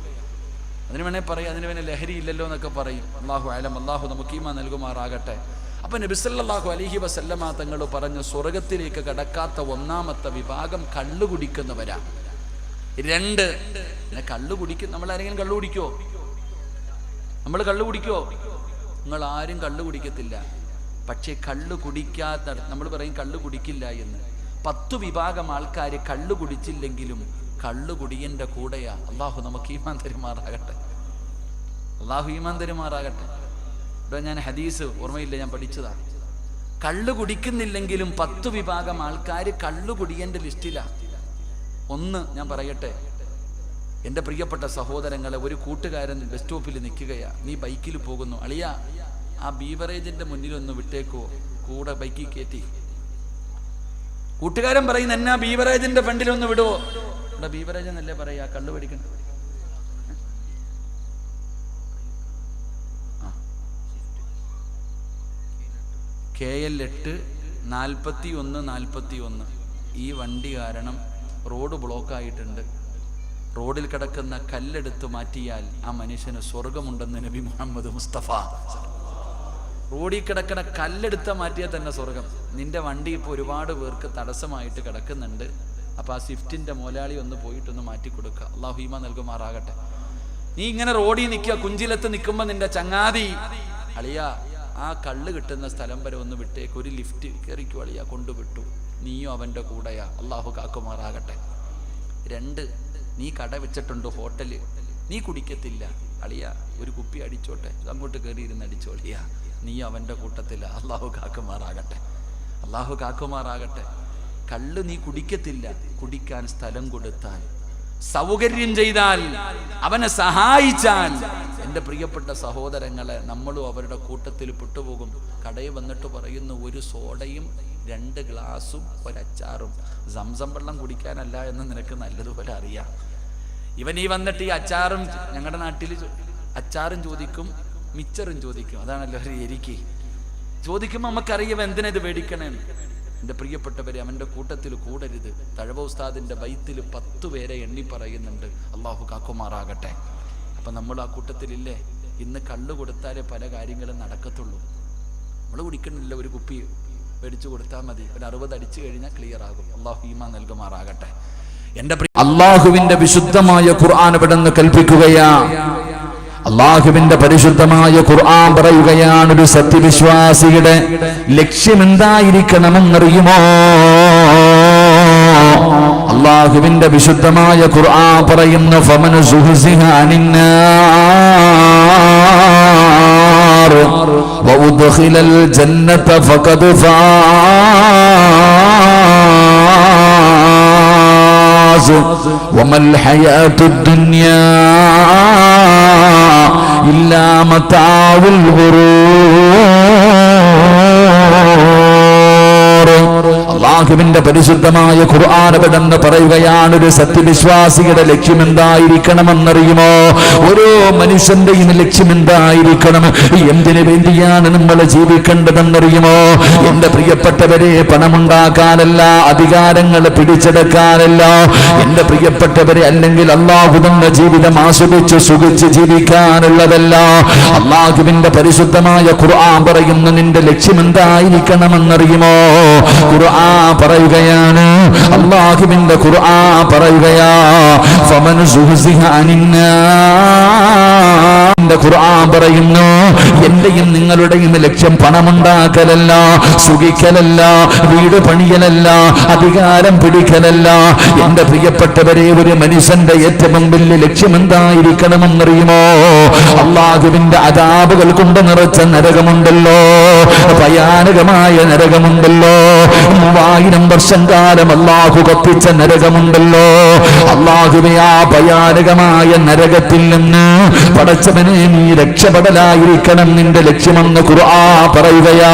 അതിന് വേണേ പറയാം, അതിന് വേണേ ലഹരി ഇല്ലല്ലോ എന്നൊക്കെ പറയും. അല്ലാഹു അലം. അല്ലാഹു നമുക്ക് ഈമാൻ നൽകുമാറാകട്ടെ. അപ്പൊ നബി സല്ലല്ലാഹു അലൈഹി വസല്ലമ തങ്ങൾ പറഞ്ഞു, സ്വർഗത്തിലേക്ക് കടക്കാത്ത ഒന്നാമത്തെ വിഭാഗം കള്ളു കുടിക്കുന്നവരാ. 2, പിന്നെ കള്ളു കുടിക്കും. നമ്മൾ ആരെങ്കിലും കള്ളു കുടിക്കോ? നമ്മൾ കള്ളു കുടിക്കോ? നിങ്ങൾ ആരും കള്ളു കുടിക്കത്തില്ല. പക്ഷേ കള്ളു കുടിക്കാത്ത, നമ്മൾ പറയും കള്ളു കുടിക്കില്ല എന്ന്. 10 വിഭാഗം ആൾക്കാർ കള്ളു കുടിച്ചില്ലെങ്കിലും കള്ളു കുടിയൻ്റെ കൂടെയാ. അള്ളാഹു നമുക്ക് ഈമാൻ തരുമാറാകട്ടെ. അള്ളാഹു ഈമാൻ തരുമാറാകട്ടെ. ഇവിടെ ഞാൻ ഹദീസ് ഓർമ്മയില്ല, ഞാൻ പഠിച്ചതാ. കള്ളു കുടിക്കുന്നില്ലെങ്കിലും 10 വിഭാഗം ആൾക്കാർ കള്ളു കുടിയൻ്റെ ലിസ്റ്റിലാണ്. 1 ഞാൻ പറയട്ടെ, എൻ്റെ പ്രിയപ്പെട്ട സഹോദരങ്ങളെ, ഒരു കൂട്ടുകാരൻ ബസ് സ്റ്റോപ്പിൽ നിൽക്കുകയാ. നീ ബൈക്കിൽ പോകുന്നു. അളിയ, ആ ബീവറേജിൻ്റെ മുന്നിലൊന്ന് വിട്ടേക്കോ, കൂടെ ബൈക്കിൽ കയറ്റി. കൂട്ടുകാരൻ പറയുന്നു, എന്നാ ബീവറേജിൻ്റെ ഫ്രണ്ടിലൊന്ന് വിടുവോ? ഇവിടെ ബീവറേജ് എന്നല്ലേ പറയാ, കള്ളു പിടിക്കണം. KL 8 4141. ഈ വണ്ടി കാരണം റോഡ് ബ്ലോക്കായിട്ടുണ്ട്. റോഡിൽ കിടക്കുന്ന കല്ലെടുത്ത് മാറ്റിയാൽ ആ മനുഷ്യന് സ്വർഗമുണ്ടെന്ന് നബി മുഹമ്മദ് മുസ്തഫ. റോഡിൽ കിടക്കുന്ന കല്ലെടുത്ത് മാറ്റിയാൽ തന്നെ സ്വർഗം. നിന്റെ വണ്ടി ഇപ്പോൾ ഒരുപാട് പേർക്ക് തടസ്സമായിട്ട് കിടക്കുന്നുണ്ട്. അപ്പോൾ ആ സ്വിഫ്റ്റിൻ്റെ മുതലാളി ഒന്ന് പോയിട്ടൊന്ന് മാറ്റിക്കൊടുക്കുക. അള്ളാഹു ഈമാൻ നൽകുമാറാകട്ടെ. നീ ഇങ്ങനെ റോഡിൽ നിൽക്കുക, കുഞ്ചിലത്ത് നിൽക്കുമ്പോൾ നിന്റെ ചങ്ങാതി, അളിയ ആ കള്ള് കിട്ടുന്ന സ്ഥലം വരെ ഒന്ന് വിട്ടേക്ക്, ഒരു ലിഫ്റ്റ് കയറിക്കു അളിയ, കൊണ്ടുവിട്ടു. നീയും അവൻ്റെ കൂടെയാ. അള്ളാഹു കാക്കുമാറാകട്ടെ. 2, നീ കട വെച്ചിട്ടുണ്ട് ഹോട്ടല്, നീ കുടിക്കത്തില്ല. അളിയ ഒരു കുപ്പി അടിച്ചോട്ടെ, അങ്ങോട്ട് കയറിയിരുന്ന് അടിച്ചോളിയ, നീ അവൻ്റെ കൂട്ടത്തില്ല. അള്ളാഹു കാക്കുമാറാകട്ടെ. അള്ളാഹു കാക്കുമാറാകട്ടെ. കള്ള് നീ കുടിക്കത്തില്ല. കുടിക്കാൻ സ്ഥലം കൊടുത്താൽ, സൗകര്യം ചെയ്താൽ, അവനെ സഹായിച്ചാൽ, എൻ്റെ പ്രിയപ്പെട്ട സഹോദരങ്ങളെ, നമ്മളും അവരുടെ കൂട്ടത്തിൽ പെട്ടുപോകും. കടയിൽ വന്നിട്ട് പറയുന്നു, ഒരു സോഡയും 2 ഗ്ലാസും 1 അച്ചാറും. സംസം വെള്ളം കുടിക്കാനല്ല എന്ന് നിനക്ക് നല്ലതുപോലെ അറിയാം. ഇവൻ ഈ വന്നിട്ട് ഈ അച്ചാറും, ഞങ്ങളുടെ നാട്ടിൽ അച്ചാറും ചോദിക്കും, മിച്ചറും ചോദിക്കും. അതാണല്ലോ ഒരു എരിക്ക്. ചോദിക്കുമ്പോൾ നമുക്കറിയാം എന്തിനാ ഇത് മേടിക്കണേന്ന്. എൻ്റെ പ്രിയപ്പെട്ടവരെ, അവൻ്റെ കൂട്ടത്തിൽ കൂടരുത്. തഴവ ഉസ്താദിൻ്റെ ബൈത്തിൽ 10 പേരെ എണ്ണി പറയുന്നുണ്ട്. അള്ളാഹു കാക്കുമാറാകട്ടെ. അപ്പം നമ്മൾ ആ കൂട്ടത്തിലില്ലേ? ഇന്ന് കള്ളു കൊടുത്താലേ പല കാര്യങ്ങളും നടക്കത്തുള്ളൂ. നമ്മൾ കുടിക്കണില്ല, ഒരു കുപ്പി മേടിച്ചു കൊടുത്താൽ മതി. ഒരു 60 അടിച്ചു കഴിഞ്ഞാൽ ക്ലിയർ ആകും. അള്ളാഹു ഈമാൻ നൽകുമാറാകട്ടെ. എൻ്റെ അള്ളാഹുവിന്റെ വിശുദ്ധമായ ഖുർആൻ ഇവിടുന്ന് കൽപ്പിക്കുകയാ. അള്ളാഹുവിന്റെ പരിശുദ്ധമായ ഖുർആൻ പറയുകയാണ്, ഒരു സത്യവിശ്വാസിയുടെ ലക്ഷ്യം എന്തായിരിക്കണമെന്നറിയുമോ? അള്ളാഹുവിന്റെ വിശുദ്ധമായ ഖുർആൻ പറയുന്നു, ഫമൻ സുഹ്സിഹ അനിന്നാർ വഉദ്ഖിലൽ ജന്നത ഫഖദ് ഫാസ് വമൽ ഹയാത്തുദ് ദുനിയാ ഇല്ലാ മതാഉൽ ഗുറൂർ. അല്ലാഹുവിന്റെ പരിശുദ്ധമായ ഖുർആൻ എന്ന് പറയുകയാണ്, ഒരു സത്യവിശ്വാസിയുടെ ലക്ഷ്യം എന്തായിരിക്കണമെന്നറിയുമോ? ഓരോ മനുഷ്യന്റെയും ലക്ഷ്യം എന്തായിരിക്കണം? എന്തിനു വേണ്ടിയാണ് നമ്മൾ ജീവിക്കേണ്ടതെന്നറിയുമോ? എന്റെ പ്രിയപ്പെട്ടവരെ, പണമുണ്ടാക്കാനല്ല, അധികാരങ്ങൾ പിടിച്ചെടുക്കാനല്ല. എന്റെ പ്രിയപ്പെട്ടവരെ, അല്ലെങ്കിൽ അള്ളാഹു തന്ന ജീവിതം ആസ്വദിച്ച് സുഖിച്ച് ജീവിക്കാനുള്ളതല്ല. അള്ളാഹുവിന്റെ പരിശുദ്ധമായ ഖുർആൻ പറയുന്ന നിന്റെ ലക്ഷ്യം എന്തായിരിക്കണമെന്നറിയുമോ? ഖുർആൻ പറയുകയാണ്, അള്ളാഹുവിന്റെ ഖുർആൻ പറയുകയാ, ഫമൻ സുഹ്സിഹ അനിന്നാർ. ഖുർആൻ പറയുന്നു, എന്റെയും നിങ്ങളുടെയും ലക്ഷ്യം പണമുണ്ടാക്കലല്ല, സുഖിക്കലല്ല, വീട് പണിയലല്ല, അധികാരം പിടിക്കലല്ല. എന്റെ പ്രിയപ്പെട്ടവരെ, ഒരു മനുഷ്യന്റെ ഏറ്റവും വലിയ ലക്ഷ്യം എന്തായിരിക്കണമെന്നറിയുമോ? അള്ളാഹുവിന്റെ അദാബുകൾ കൊണ്ട് നിറച്ച നരകമുണ്ടല്ലോ, ഭയാനകമായ നരകമുണ്ടല്ലോ, 3000 വർഷം കാലം അള്ളാഹു കത്തിച്ച നരകമുണ്ടല്ലോ. അള്ളാഹുവേ, ആ ഭയാനകമായ നരകത്തിൽ നിന്ന് പടച്ചവനെ നീ രക്ഷപ്പെടലായിരിക്കണം നിന്റെ ലക്ഷ്യമെന്ന് ഖുർആൻ പറയുകയാ.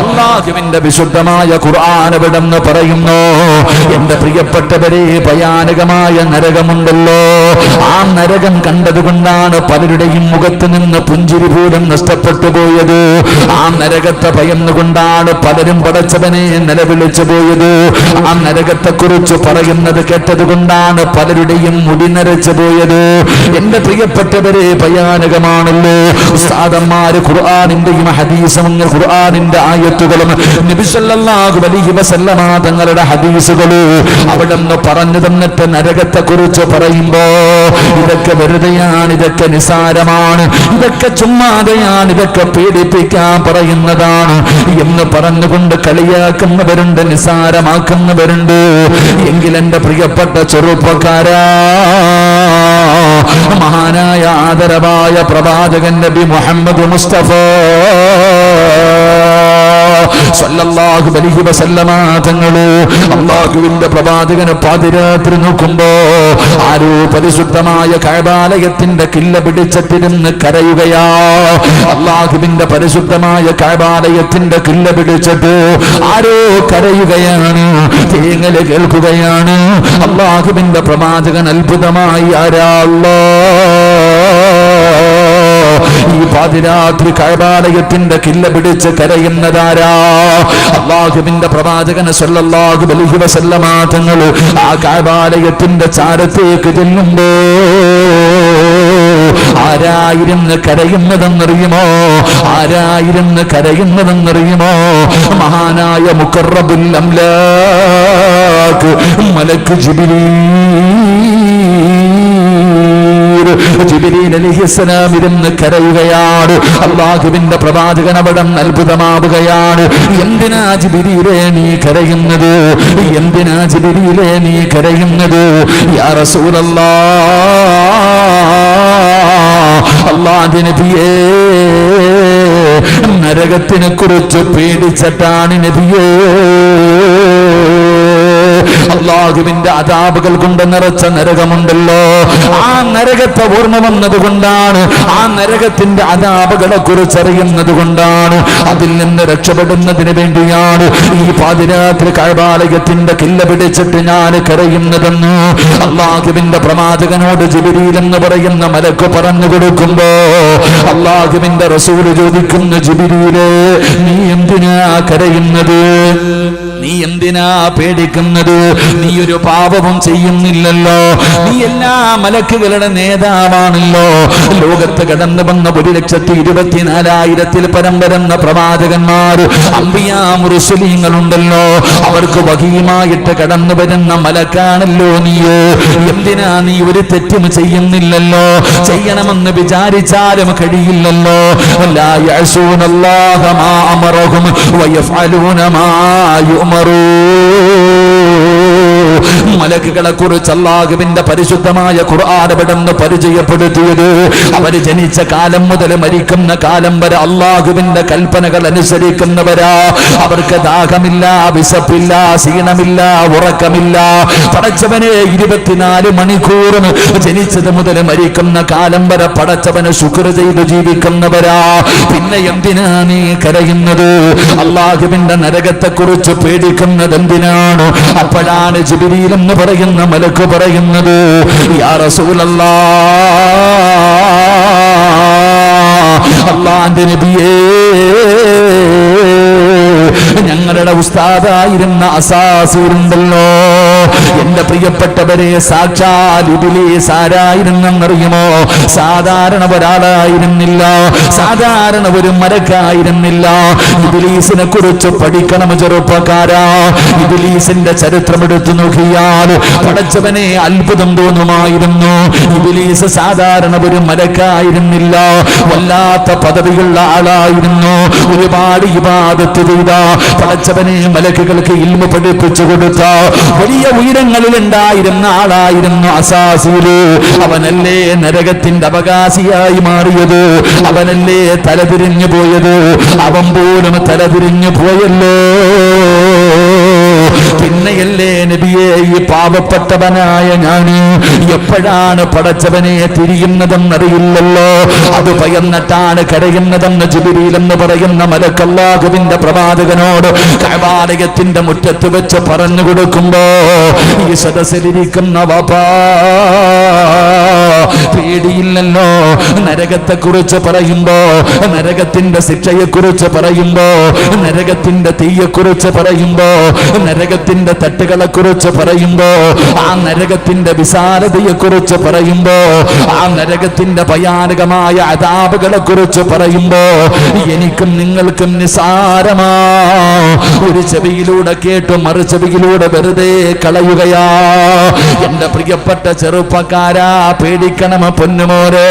അള്ളാഹുവിന്റെ വിശുദ്ധമായ ഖുർആൻ എവിടെന്ന് പറയുന്നു, എന്റെ പ്രിയപ്പെട്ടവരെ, ഭയാനകമായ നരകമുണ്ടല്ലോ. ആ നരകം കണ്ടതുകൊണ്ടാണ് പലരുടെയും മുഖത്ത് നിന്ന് പുഞ്ചിരി പോലും നഷ്ടപ്പെട്ടു പോയത്. ആ നരകത്തെ ഭയന്നുകൊണ്ടാണ് പലരും പടച്ചവനെ നിലവിളിച്ചു പോയത്. ആ നരകത്തെ കുറിച്ച് പറയുന്നത് കേട്ടത് കൊണ്ടാണ് പലരുടെയും മുടി നരച്ചു പോയത്. എന്റെ പ്രിയപ്പെട്ടവരെ, ഭയാനകമാണല്ലോ. ഉസ്താദന്മാര് ഖുർആനിന്റെയും ഹദീസും ഖുർആനിന്റെ ആയത്തുകളും നബി സല്ലല്ലാഹു അലൈഹി വസല്ലമ തങ്ങളുടെ ഹദീസുകളും അവിടെ നിന്ന് പറഞ്ഞു തന്നിട്ട് നരകത്തെ കുറിച്ച് പറയുമ്പോ, ഇതൊക്കെ വെറുതെയാണ്, ഇതൊക്കെ നിസാരമാണ്, ഇതൊക്കെ ചുമ്മാതെയാണ്, ഇതൊക്കെ പീഡിപ്പിക്കാൻ പറയുന്നതാണ് എന്ന് പറഞ്ഞുകൊണ്ട് കളിയാക്കുന്നവരുണ്ട്, നിസാരമാക്കുന്നവരുണ്ട്. എങ്കിൽ എന്റെ പ്രിയപ്പെട്ട ചെറുപ്പക്കാരാ, മഹാനായ ആദരവായ പ്രവാചകൻ നബി മുഹമ്മദ് മുസ്തഫ സല്ലല്ലാഹു അലൈഹി വസല്ലമ തങ്ങള് അല്ലാഹുവിന്റെ പ്രവാചകനെ പാതിരാത്രി നോക്കുമ്പോ ആരോ പരിശുദ്ധമായ കഅബാലയത്തിന്റെ കില്ല പിടിച്ചിരുന്ന് കരയുകയാ. അല്ലാഹുവിന്റെ പരിശുദ്ധമായ കഅബാലയത്തിന്റെ കില്ല പിടിച്ചിട്ട് ആരോ കരയുകയാണ്, തേങ്ങല് കേൾക്കുകയാണ്. അല്ലാഹുവിന്റെ പ്രവാചകൻ അത്ഭുതമായി, ആരാ ഈ പാതിരാത്രി കഅബാലയത്തിന്റെ കില്ല പിടിച്ച് കരയുന്നതാരാ? അല്ലാഹുവിന്റെ പ്രവാചകൻ സല്ലല്ലാഹു അലൈഹി വസല്ലമ തങ്ങൾ ആ കഅബാലയത്തിന്റെ ചാരത്തേക്ക് ചെല്ലുമ്പോ ആരായിരുന്ന് കരയുന്നതെന്നറിയുമോ? ആരായിരുന്ന് കരയുന്നതെന്നറിയുമോ? മഹാനായ മുഖറബുൽ അംലാക്ക് മലക്ക് ജിബ്രീൽ അലൈഹിസ്സലാം ഇരുന്ന് കരയുകയാണ്. അല്ലാഹുവിന്റെ പ്രവാചകൻ അവിടെ അത്ഭുതമാവുകയാണ്. എന്തിനാ ജിബ്രീലേ നീ കരയുന്നത്? എന്തിനാ ജിബ്രീലേ നീ കരയുന്നത്? യാ റസൂലല്ലാഹ്, അല്ലാഹുവിന്റെ നബിയേ, നരകത്തിനെ കുറിച്ച് പേടിച്ചിട്ടാണ് നബിയേ. അള്ളാഹുവിന്റെ അദാബുകൾ കൊണ്ട് നിറച്ച നരകമുണ്ടല്ലോ, ആ നരകത്തെ ഓർമ്മ വന്നത് കൊണ്ടാണ്, ആ നരകത്തിന്റെ അദാബുകളെ കുറിച്ചറിയുന്നത് കൊണ്ടാണ്, അതിൽ നിന്ന് രക്ഷപ്പെടുന്നതിന് വേണ്ടിയാണ് ഈ പാതിരാത്രി കഅബാലയത്തിന്റെ കില്ല പിടിച്ചിട്ട് ഞാൻ കരയുന്നതെന്ന് അള്ളാഹുവിന്റെ പ്രവാചകനോട് ജിബ്രീൽ എന്ന് പറയുന്ന മലക്ക് പറഞ്ഞു കൊടുക്കുമ്പോ അള്ളാഹുവിന്റെ റസൂൽ ചോദിക്കുന്നു, ജിബ്രീലേ നീ എന്തിനാ കരയുന്നത്, നീ എന്തിനാ പേടിക്കുന്നത്, നീ ഒരു പാപവും ചെയ്യുന്നില്ലല്ലോ, നീ എല്ലാ മലക്കുകളുടെ നേതാവാണല്ലോ, ലോകത്ത് കടന്നു വന്ന 1,24,000 പരം വരുന്ന പ്രവാചകന്മാർ അംബിയാ മുർസലീങ്ങളുണ്ടല്ലോ, അവർക്ക് വഹീമായിട്ട് കടന്നു വരുന്ന മലക്കാണല്ലോ നീയോ, എന്തിനാ നീ ഒരു തെറ്റും ചെയ്യുന്നില്ലല്ലോ, ചെയ്യണമെന്ന് വിചാരിച്ചാലും കഴിയില്ലല്ലോ, ലാ യഅസൂനല്ലാഹ മാ അമറഹും വയഫ്അലൂന മാ മലക്കുകളെ കുറിച്ച് അല്ലാഹുവിന്റെ പരിശുദ്ധമായ ഖുർആൻ അവിടുന്ന് പരിചയപ്പെടുത്തിയത് അവര് ജനിച്ച കാലം മുതൽ മരിക്കുന്ന കാലം വരെ അല്ലാഹുവിന്റെ കൽപ്പനകൾ അനുസരിക്കുന്നവരാ, അവർക്ക് ദാഹമില്ല, വിശപ്പില്ല, ക്ഷീണമില്ല, ഉറക്കമില്ല, പടച്ചവനെ 24 മണിക്കൂറും ജനിച്ചത് മുതൽ മരിക്കുന്ന കാലം വരെ പടച്ചവനെ ശുക്ർ ചെയ്ത് ജീവിക്കുന്നവരാ, പിന്നെ എന്തിനാ നീ കരയുന്നത്, അല്ലാഹുവിന്റെ നരകത്തെ കുറിച്ച് പേടിക്കുന്നത് എന്തിനാണ്? അപ്പോഴാണ് ജിബ്രീൽ എന്ന് പറയുന്ന മലക്ക് പറയുന്നത്, യാ റസൂലല്ലാഹ്, അല്ലാഹുവിന്റെ നബിയേ, ഞങ്ങളുടെ ഉസ്താദായിരുന്ന അസാസൂരുണ്ടല്ലോ, എന്റെ പ്രിയപ്പെട്ടവരെ, സാക്ഷാൽ ഇബ്ലീസ് ആരായിരുന്നെന്നറിയുമോ? സാധാരണ ഒരാളായിരുന്നില്ല, സാധാരണ ഒരു മലക്കായിരുന്നില്ല. ഇബ്ലീസിനെ കുറിച്ച് പഠിക്കണം ചെറുപ്പക്കാരാ. ഇബ്ലീസിന്റെ ചരിത്രം എടുത്തു നോക്കിയാൽ പടച്ചവനെ അത്ഭുതം തോന്നുമായിരുന്നു. ഇബ്ലീസ് സാധാരണ ഒരു മലക്കായിരുന്നില്ല, വല്ലാത്ത പദവിയുള്ള ആളായിരുന്നു. ഒരുപാട് ഇബാദത്ത് ചെയ്ത പടച്ചവനെ മലക്കുകൾക്ക് ഇൽമു പഠിപ്പിച്ചു കൊടുത്ത വലിയ ഉയരങ്ങളിൽ ഉണ്ടായിരുന്ന ആളായിരുന്നു അസാസീല്. അവനല്ലേ നരകത്തിന്റെ അവകാശിയായി മാറിയത്, അവനല്ലേ തലതിരിഞ്ഞു പോയത്, അവൻ പോലും തലതിരിഞ്ഞു പോയല്ലോ. പിന്നെയല്ലേ നബിയെ ഈ പാവപ്പെട്ടവനായ ഞാൻ എപ്പോഴാണ് പടച്ചവനെ തിരിയുന്നതെന്നറിയില്ലല്ലോ, അത് ഭയന്നിട്ടാണ് കരയുന്നതെന്ന് ജിബ്രീൽ എന്ന് പറയുന്ന മലക്ക് അല്ലാഹുവിന്റെ പ്രവാചകനോട് കഅബാലയത്തിന്റെ മുറ്റത്ത് വെച്ച് പറഞ്ഞു കൊടുക്കുമ്പോ ഈ സദസ്സിലിരിക്കുന്ന വാപ്പാ പേടിയില്ലല്ലോ. നരകത്തെ കുറിച്ച് പറയുമ്പോ, നരകത്തിന്റെ ശിക്ഷയെ കുറിച്ച് പറയുമ്പോ, നരകത്തിന്റെ തീയെ കുറിച്ച് പറയുമ്പോ, നരകത്തിന്റെ തട്ടുകളെ കുറിച്ച് പറയുമ്പോ, ആ നരകത്തിന്റെ വിശാലതയെ കുറിച്ച് പറയുമ്പോ, ആ നരകത്തിന്റെ ഭയാനകമായ അദാബുകളെ കുറിച്ച് പറയുമ്പോ എനിക്കും നിങ്ങൾക്കും നിസാരമാ. ഒരു ചെവിയിലൂടെ കേട്ടു മറു ചെവിയിലൂടെ വെറുതെ കളയുകയാ. എന്റെ പ്രിയപ്പെട്ട ചെറുപ്പക്കാരാ, പേടിക്കണം പൊന്നുമോരെ.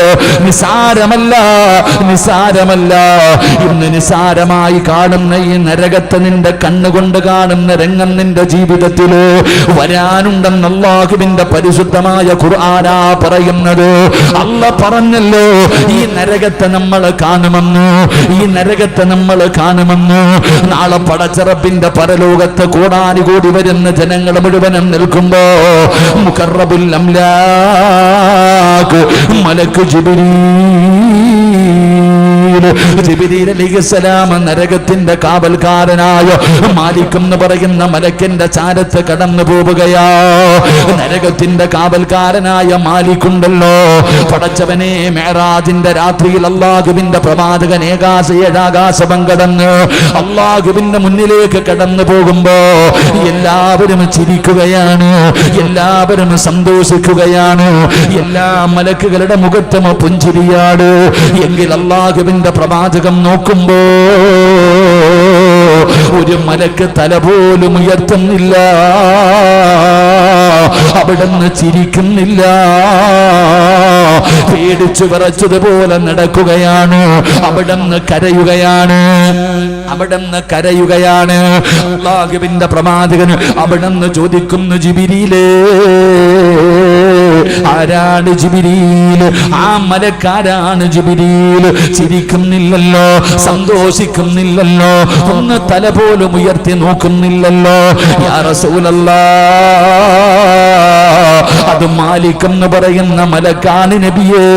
നിസാരമല്ല, നിസാരമല്ല. ഇന്ന് നിസാരമായി കാണുന്ന ഈ നരകത്തെ നിന്റെ കണ്ണുകൊണ്ട് കാണുന്ന രംഗം നിന്റെ ജീവിതത്തില് വരാനുണ്ടെന്ന് അല്ലാഹുവിന്റെ പരിശുദ്ധമായ ഖുർആനാ പറയുന്നത്. അല്ലാഹ് പറഞ്ഞല്ലോ, ഈ നരകത്തെ നമ്മൾ കാണുമെന്ന്, ഈ നരകത്തെ നമ്മൾ കാണുമെന്ന്. നാളെ പടച്ചറപ്പിന്റെ പരലോകത്ത് കോടാനുകൂടി വരുന്ന ജനങ്ങൾ മുഴുവനും നിൽക്കുമ്പോ മുഖറബുൽ അംലാഖ് മലക്ക് ജിബ്രീൽ അലൈഹിസ്സലാം നരകത്തിന്റെ കാവൽക്കാരനായ മാലിക് എന്ന് പറയുന്ന മലക്കിന്റെ ചാരത്ത് കടന്നു പോവുകയാ. നരകത്തിന്റെ കാവൽക്കാരനായ മാലിക് ഉണ്ടല്ലോ, പടച്ചവനെ മെഹറാജിന്റെ രാത്രിയിൽ അല്ലാഹുവിന്റെ പ്രവാചകൻ ഏഴാകാശം കടന്ന് അല്ലാഹുവിന്റെ മുന്നിലേക്ക് കടന്നു പോകുമ്പോ എല്ലാവരും ചിരിക്കുകയാണ്, എല്ലാവരും സന്തോഷിക്കുകയാണ്, എല്ലാ മലക്കുകളുടെ മുഖത്തും പുഞ്ചിരിയാണ്. എങ്കിൽ അല്ലാഹുവിന്റെ പ്രവാചകൻ നോക്കുമ്പോ ഒരു മലക്ക് തല പോലും ഉയർത്തുന്നില്ല, അവിടുന്ന് ചിരിക്കുന്നില്ല, പേടിച്ചു വിറച്ചതുപോലെ നടക്കുകയാണ്. അവിടുന്ന് കരയുകയാണ്, അവിടുന്ന് കരയുകയാണ്. അല്ലാഹുവിന്റെ പ്രവാചകൻ അവിടുന്ന് ചോദിക്കുന്നു, ജിബ്രീലേ, ആ ആരാണ് ജിബ്രീൽ? ആ മലക്കാരാണ് ജിബ്രീൽ. ചിരിക്കുന്നില്ലല്ലോ, സന്തോഷിക്കുന്നില്ലല്ലോ, ഒന്ന് തല പോലും ഉയർത്തി നോക്കുന്നില്ലല്ലോ. യാ റസൂലല്ലാഹ്, അത് മാലിക് എന്ന് പറയുന്ന മലക്കാണ് നബിയേ.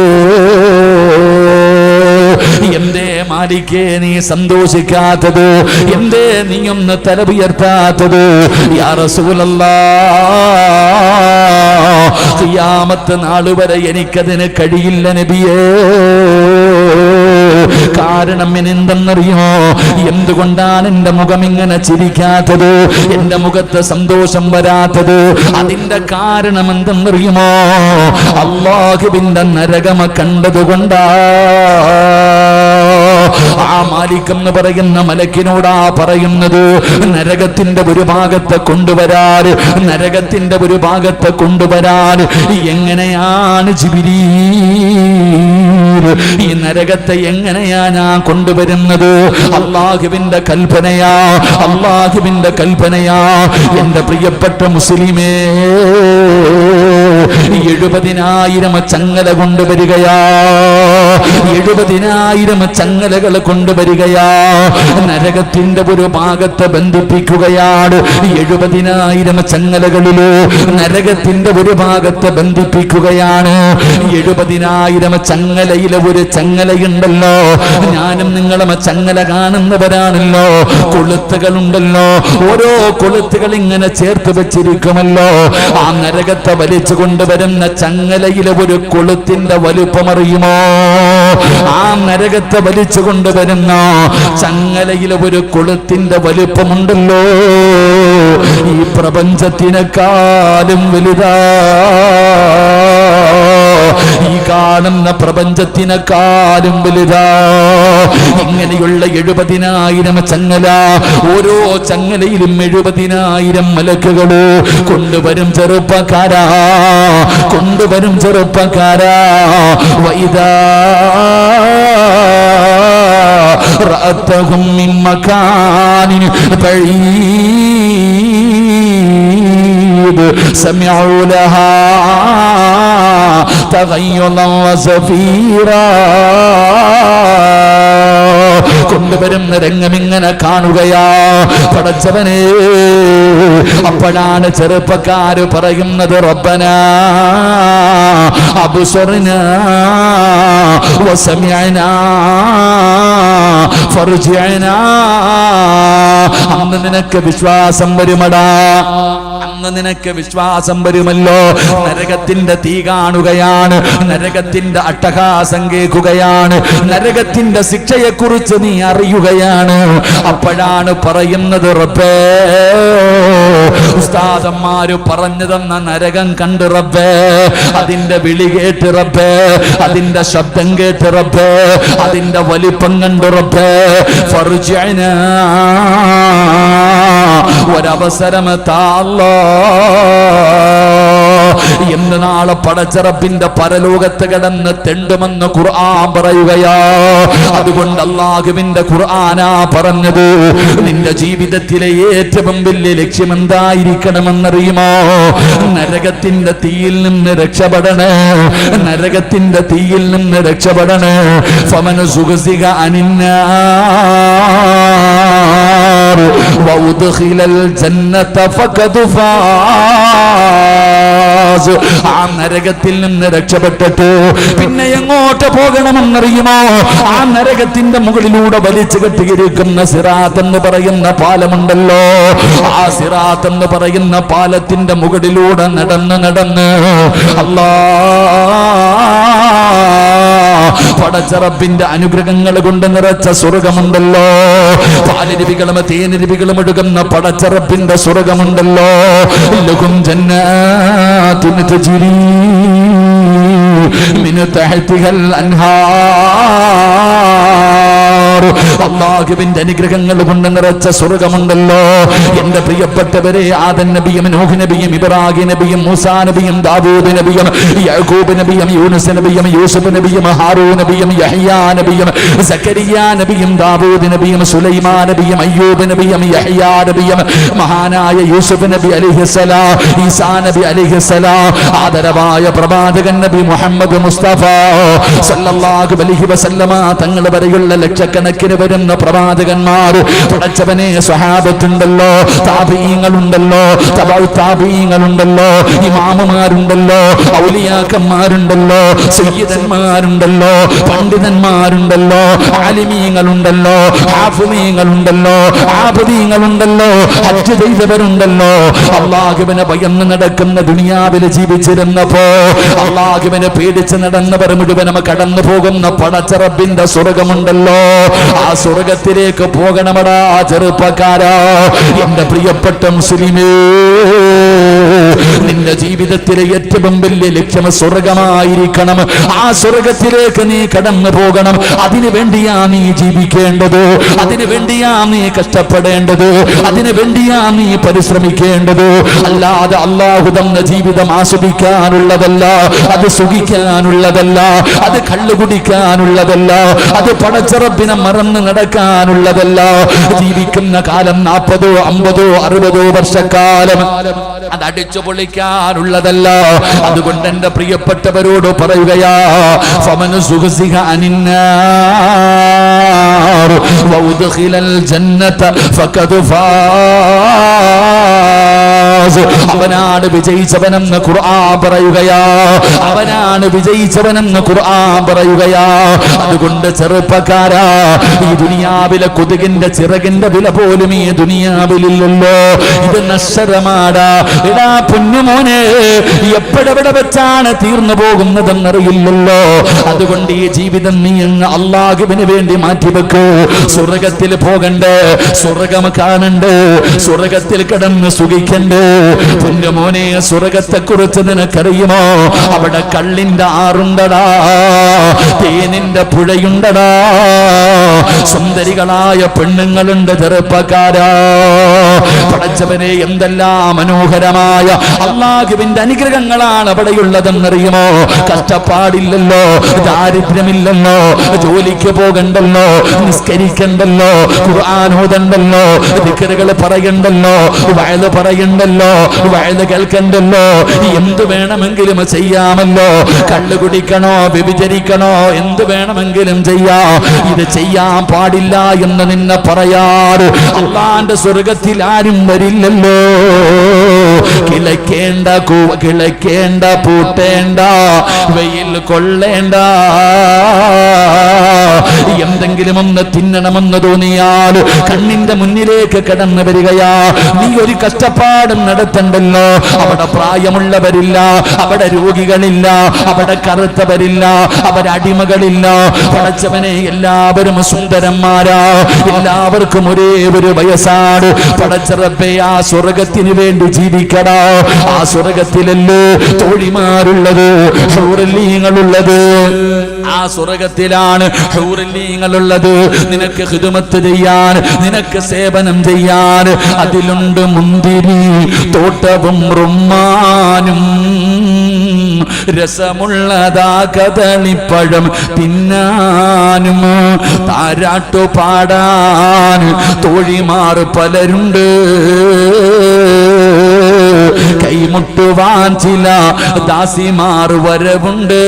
എന്തേ മാലിക്കേ നീ സന്തോഷിക്കാത്തത്? എന്തേ നീ ഒന്ന് തല ഉയർത്താത്തത്? യാ റസൂലല്ലാഹ്, ഖിയാമത്ത് നാൾ വരെ എനിക്കതിന് കഴിയില്ല നബിയേ. കാരണം എന്തെന്നറിയോ? എന്തുകൊണ്ടാണ് എന്റെ മുഖം ഇങ്ങനെ ചിരിക്കാത്തത്, എന്റെ മുഖത്ത് സന്തോഷം വരാത്തത്? അതിന്റെ കാരണം എന്തെന്നറിയുമോ? അല്ലാഹുവിന്റെ നരകം കണ്ടതുകൊണ്ടാ. ആ മാലിക് എന്ന് പറയുന്ന മലക്കിനോടാ പറയുന്നത്, നരകത്തിന്റെ ഒരു ഭാഗത്ത് കൊണ്ടുവരാൻ, നരകത്തിന്റെ ഒരു ഭാഗത്ത് കൊണ്ടുവരാൻ. എങ്ങനെയാണ് ജിബ്രീൽ ഈ നരകത്തെ എങ്ങനെയാ ഞാൻ കൊണ്ടുവരുന്നത്? അല്ലാഹുവിന്റെ കൽപ്പനയാ, അല്ലാഹുവിന്റെ കൽപ്പനയാ. എന്റെ പ്രിയപ്പെട്ട മുസ്ലിമേ, 70,000 ചങ്ങല കൊണ്ടുവരികയാ, 70,000 ചങ്ങലകൾ കൊണ്ടുവരികയാ. നരകത്തിന്റെ ഒരു ഭാഗത്ത് ബന്ധിപ്പിക്കുകയാണ്. 70,000 ചങ്ങലകളില് നരകത്തിന്റെ ഒരു ഭാഗത്ത് ബന്ധിപ്പിക്കുകയാണ്. 70,000 ചങ്ങലയിലെ ഒരു ചങ്ങലയുണ്ടല്ലോ, ഞാനും നിങ്ങളും ചങ്ങല കാണുന്നവരാണല്ലോ. കൊളുത്തുകളുണ്ടല്ലോ, ഓരോ കൊളുത്തുകൾ ഇങ്ങനെ ചേർത്ത് വെച്ചിരിക്കുമല്ലോ. ആ നരകത്തെ വലിച്ചു കൊണ്ടുവരുന്ന ചങ്ങലയിലെ ഒരു കൊളുത്തിന്റെ വലുപ്പമറിയുമോ? ആ നരകത്തെ വലിച്ചു കൊണ്ടുവരുന്ന ചങ്ങലയിലെ ഒരു കൊളുത്തിന്റെ വലുപ്പമുണ്ടല്ലോ, ഈ പ്രപഞ്ചത്തിനെക്കാളും വലുതാ. ഈ കാണുന്ന പ്രപഞ്ചത്തിനെക്കാളും വലുതാ. ഇങ്ങനെയുള്ള 70,000 ചങ്ങല, ഓരോ ചങ്ങലയിലും 70,000 മലക്കുകള് കൊണ്ടുവരും ചെറുപ്പക്കാരാ, കൊണ്ടുവരും ചെറുപ്പക്കാരാ. വൈദാ റഅതഹും മിൻ മകാനിൻ ബഈദ് സമിഉ ലഹാ തഗയ്യുളൻ വസഫീറാ. കൊണ്ടുവരുന്ന രംഗം ഇങ്ങനെ കാണുകയാ. പടച്ചവനെ, അപ്പോഴാണ് ചെറുപ്പക്കാര് പറയുന്നത്, റബ്ബനാ അബ്സർനാ വസമിഅനാ ഫർജിഅനാ. അന്ന് നിനക്ക് വിശ്വാസം വരുമടാ, അന്ന് നിനക്ക് വിശ്വാസം വരുമല്ലോ. നരകത്തിന്റെ തീ കാണുകയാണ്, നരകത്തിന്റെ അട്ടഹാസം കേൾക്കുകയാണ്, നരകത്തിന്റെ ശിക്ഷയെ കുറിച്ച് നീ അറിയുകയാണ്. അപ്പോഴാണ് പറയുന്നത്, റബ്ബേ, ഉസ്താദന്മാര് പറഞ്ഞു തന്ന നരകം കണ്ട് റബ്ബേ, അതിന്റെ വിളി കേട്ട് റബ്ബേ, അതിന്റെ ശബ്ദം കേട്ട് റബ്ബേ, അതിന്റെ വലിപ്പം കണ്ട് റബ്ബേ, ഫർജിഅനാ, ഒരവസരം താ എന്ന് നാളെ പടച്ചറപ്പിന്റെ പരലോകത്ത് കിടന്ന് തെണ്ടുമെന്ന് ഖുർആൻ പറയുകയാ. അതുകൊണ്ട് അല്ലാഹുവിന്റെ ഖുർആനാ പറഞ്ഞത്, നിന്റെ ജീവിതത്തിലെ ഏറ്റവും വലിയ ലക്ഷ്യം എന്തായിരിക്കണമെന്നറിയുമോ? നരകത്തിന്റെ തീയിൽ നിന്ന് രക്ഷപ്പെടണേ, നരകത്തിന്റെ തീയിൽ നിന്ന് രക്ഷപ്പെടണേ. ഫമൻ സുഖസിക അനിന്നാർ വഉദ്ഖിലൽ ജന്നത ഫഖദ് ഫാസ്. ആ നരകത്തിൽ നിന്ന് രക്ഷപ്പെട്ടിട്ട് പിന്നെ എങ്ങോട്ട് പോകണമെന്നറിയുമോ? ആ നരകത്തിന്റെ മുകളിലൂടെ വലിച്ചു കെട്ടിയിരിക്കുന്ന സിറാത്ത് എന്ന് പറയുന്ന പാലമുണ്ടല്ലോ, ആ സിറാത്ത് എന്ന് പറയുന്ന പാലത്തിന്റെ മുകളിലൂടെ നടന്ന് നടന്ന് പടച്ചറപ്പിന്റെ അനുഗ്രഹങ്ങൾ കൊണ്ട് നിറച്ച സ്വർഗമുണ്ടല്ലോ, പാലരുവികളും തേനരുവികളും എടുക്കുന്ന പടച്ചറപ്പിന്റെ സ്വർഗമുണ്ടല്ലോ. ലഹും ജന്നാത്തുൻ തജ്രി മിൻ തഹ്തിഹൽ അൻഹാർ. അല്ലാഹുവിന്റെ അനുഗ്രഹങ്ങൾ കൊണ്ട് നിറച്ച സ്വർഗമുണ്ടല്ലോ. എന്റെ പ്രിയപ്പെട്ടവരെ, ആദം നബിയും നൂഹ് നബിയും ഇബ്രാഹിം നബിയും മൂസാ നബിയും ദാവൂദ് നബിയും യാക്കൂബ് നബിയും യൂനുസ് നബിയും യൂസുഫ് നബിയും ഹാറൂൻ നബിയും യഹ്യാ നബിയും സക്കരിയ നബിയും ദാവൂദ് നബിയും സുലൈമാൻ നബിയും അയ്യൂബ് നബിയും യഹ്യാ നബിയും മഹാനായ യൂസുഫ് നബി അലൈഹിസ്സലാം, ഈസാ നബി അലൈഹിസ്സലാം, ആദരവായ പ്രവാചകൻ നബി മുഹമ്മദ് മുസ്തഫ സല്ലല്ലാഹു അലൈഹി വസല്ലമ തങ്ങൾ വരെയുള്ള ലക്ഷക്കണക്കിന് വരുന്ന പ്രവാചകന്മാർ, പടച്ചവനെ സ്വഹാബത്തുണ്ടല്ലോ, താബീങ്ങളുണ്ടല്ലോ, തബഉ താബീങ്ങളുണ്ടല്ലോ, ഇമാമുമാരുണ്ടല്ലോ, ഔലിയാക്കന്മാരുണ്ടല്ലോ, സയ്യിദന്മാരുണ്ടല്ലോ, പണ്ഡിതന്മാരുണ്ടല്ലോ, ആലിമീങ്ങളുണ്ടല്ലോ, ഹാഫിളീങ്ങളുണ്ടല്ലോ, ആബിദീങ്ങളുണ്ടല്ലോ, ഹജ്ജ് ചെയ്തവരുണ്ടല്ലോ. അല്ലാഹുവിനെ ഭയന്ന് നടക്കുന്ന ദുനിയാവിൽ ജീവിച്ചിരുന്നപ്പോ അല്ലാഹുവിനെ പേടിച്ച് നടന്നവർ മുഴുവനും കടന്നു പോകുന്ന പടച്ച റബ്ബിന്റെ സ്വർഗമുണ്ടല്ലോ. ആ സ്വർഗത്തിലേക്ക് പോകണമടാ ചെറുപ്പക്കാരാ. എന്റെ പ്രിയപ്പെട്ട മുസ്ലിമേ, നിന്റെ ജീവിതത്തിലെ ഏറ്റവും വലിയ ലക്ഷ്യം സ്വർഗമായിരിക്കണം. ആ സ്വർഗത്തിലേക്ക് നീ കടന്നു പോകണം. അതിനു വേണ്ടിയാ നീ ജീവിക്കേണ്ടത്, അതിനു വേണ്ടിയാ നീ കഷ്ടപ്പെടേണ്ടത്, അതിനു വേണ്ടിയാ നീ പരിശ്രമിക്കേണ്ടത്. അല്ലാതെ അല്ലാഹു തന്ന ജീവിതം ആസ്വദിക്കാനുള്ളതല്ല, അത് സുഖിക്കാനുള്ളതല്ല, അത് കള്ളുകുടിക്കാനുള്ളതല്ല, അത് പടച്ച റബ്ബിനെ മറന്ന് നടക്കാനുള്ളതല്ല. ജീവിക്കുന്ന കാലം 40, 50, 60 വർഷക്കാലം അത് അടിച്ചു പൊളിക്കാനുള്ളതല്ല. അതുകൊണ്ട് എന്റെ പ്രിയപ്പെട്ടവരോട് പറയുകയാ, ഫമൻ സുഖസിഹ അനിന്നാർ വഉദ്ഖിലൽ ജന്നത ഫഖദ് ഫാസ്. അവനാണ് വിജയിച്ചവനെന്ന് ഖുർആൻ പറയുകയാ, അവനാണ് വിജയിച്ചവനെന്ന് ഖുർആൻ പറയുകയാ. അതുകൊണ്ട് ചെറുപ്പക്കാരാ, ഈ ദുനിയാവിലെ കൊതുകിന്റെ ചിറകിന്റെ വില പോലും ഈ ദുനിയാവിലില്ലല്ലോ. ഇത് നശ്വരമാടാ. എടാ പൊന്നുമോനെ, എപ്പോഴെവിടെ വെച്ചാണ് തീർന്നു പോകുന്നതെന്നറിയില്ലല്ലോ. അതുകൊണ്ട് ഈ ജീവിതം നീ അല്ലാഹുവിന് വേണ്ടി മാറ്റിവെക്കൂ. സ്വർഗത്തിൽ പോകണ്ടേ, സ്വർഗം കാണണ്ടേ, സ്വർഗത്തിൽ കിടന്ന് സുഖിക്കണ്ടേ. പൊന്നുമോനെ, സ്വർഗത്തെ കുറിച്ച് നിനക്കറിയുമോ? അവിടെ കള്ളിന്റെ ആറുണ്ടടാ, തേനിന്റെ പുഴയുണ്ടടാ, സുന്ദരികളായ പെണ്ണുങ്ങളുണ്ട്. ചെറുപ്പക്കാരാ, പടച്ചവനെ, എന്തെല്ലാം മനോഹരമായ അല്ലാഹുവിന്റെ അനുഗ്രഹങ്ങളാണ് അവിടെയുള്ളതെന്നറിയുമോ? കഷ്ടപ്പാടില്ലല്ലോ, ദാരിദ്ര്യമില്ലല്ലോ, ജോലിക്ക് പോകണ്ടല്ലോ, നിസ്കരിക്കണ്ടല്ലോ, ഖുർആൻ ഓതണ്ടല്ലോ, ദിക്റുകൾ പറയണ്ടല്ലോ, വഅദ് പറയണ്ടല്ലോ, വഅദ് കേൾക്കണ്ടല്ലോ, എന്ത് വേണമെങ്കിലും ചെയ്യാമല്ലോ. കള്ളു കുടിക്കണോ, വ്യഭിചരിക്കണോ, എന്ത് വേണമെങ്കിലും ചെയ്യാം. ഇത് ചെയ്യാൻ പാടില്ല എന്ന് നിന്നെ പറയാറ് അല്ലാഹുവിന്റെ സ്വർഗത്തിൽ ആരും വരില്ലല്ലോ. കിളയ്ക്കേണ്ട കിളയ്ക്കേണ്ട പൂട്ടേണ്ട, വെയിൽ കൊള്ളേണ്ട, എന്തെങ്കിലും ഒന്ന് തിന്നണമെന്ന് തോന്നിയാൽ കണ്ണിന്റെ മുന്നിലേക്ക് കടന്നു വരികയാ. നീ ഒരു കഷ്ടപ്പാടും നടത്തണ്ടല്ലോ. അവിടെ പ്രായമുള്ളവരില്ല, അവിടെ രോഗികളില്ല, അവിടെ കറുത്തവരില്ല, അവിടെ അടിമകളില്ല. പടച്ചവനെ, എല്ലാവരും സുന്ദരന്മാരാ, എല്ലാവർക്കും ഒരേ ഒരു വയസ്സാണ്. പടച്ച റബ്ബേ, ആ സ്വർഗത്തിന് വേണ്ടി ജീവിക്കടാ. ആ സ്വർഗത്തിലല്ലേ തോഴിമാരുള്ളത്, ഹൂറല്ലീങ്ങളുള്ളത്. ആ സ്വർഗത്തിലാണ് ഹൂറല്ലീങ്ങളുള്ളത്. നിനക്ക് ഖിദ്മത്ത് ചെയ്യാൻ, നിനക്ക് സേവനം ചെയ്യാൻ. അതിലുണ്ട് മുന്തിരി തോട്ടവും റുമ്മാനും, രസമുള്ളതാ കദളിപ്പഴം തിന്നാനും, താരാട്ടു പാടാൻ തോഴിമാർ പലരുണ്ട്, കൈമുട്ടുവാൻ ചില ദാസിമാർ വരവുണ്ട്.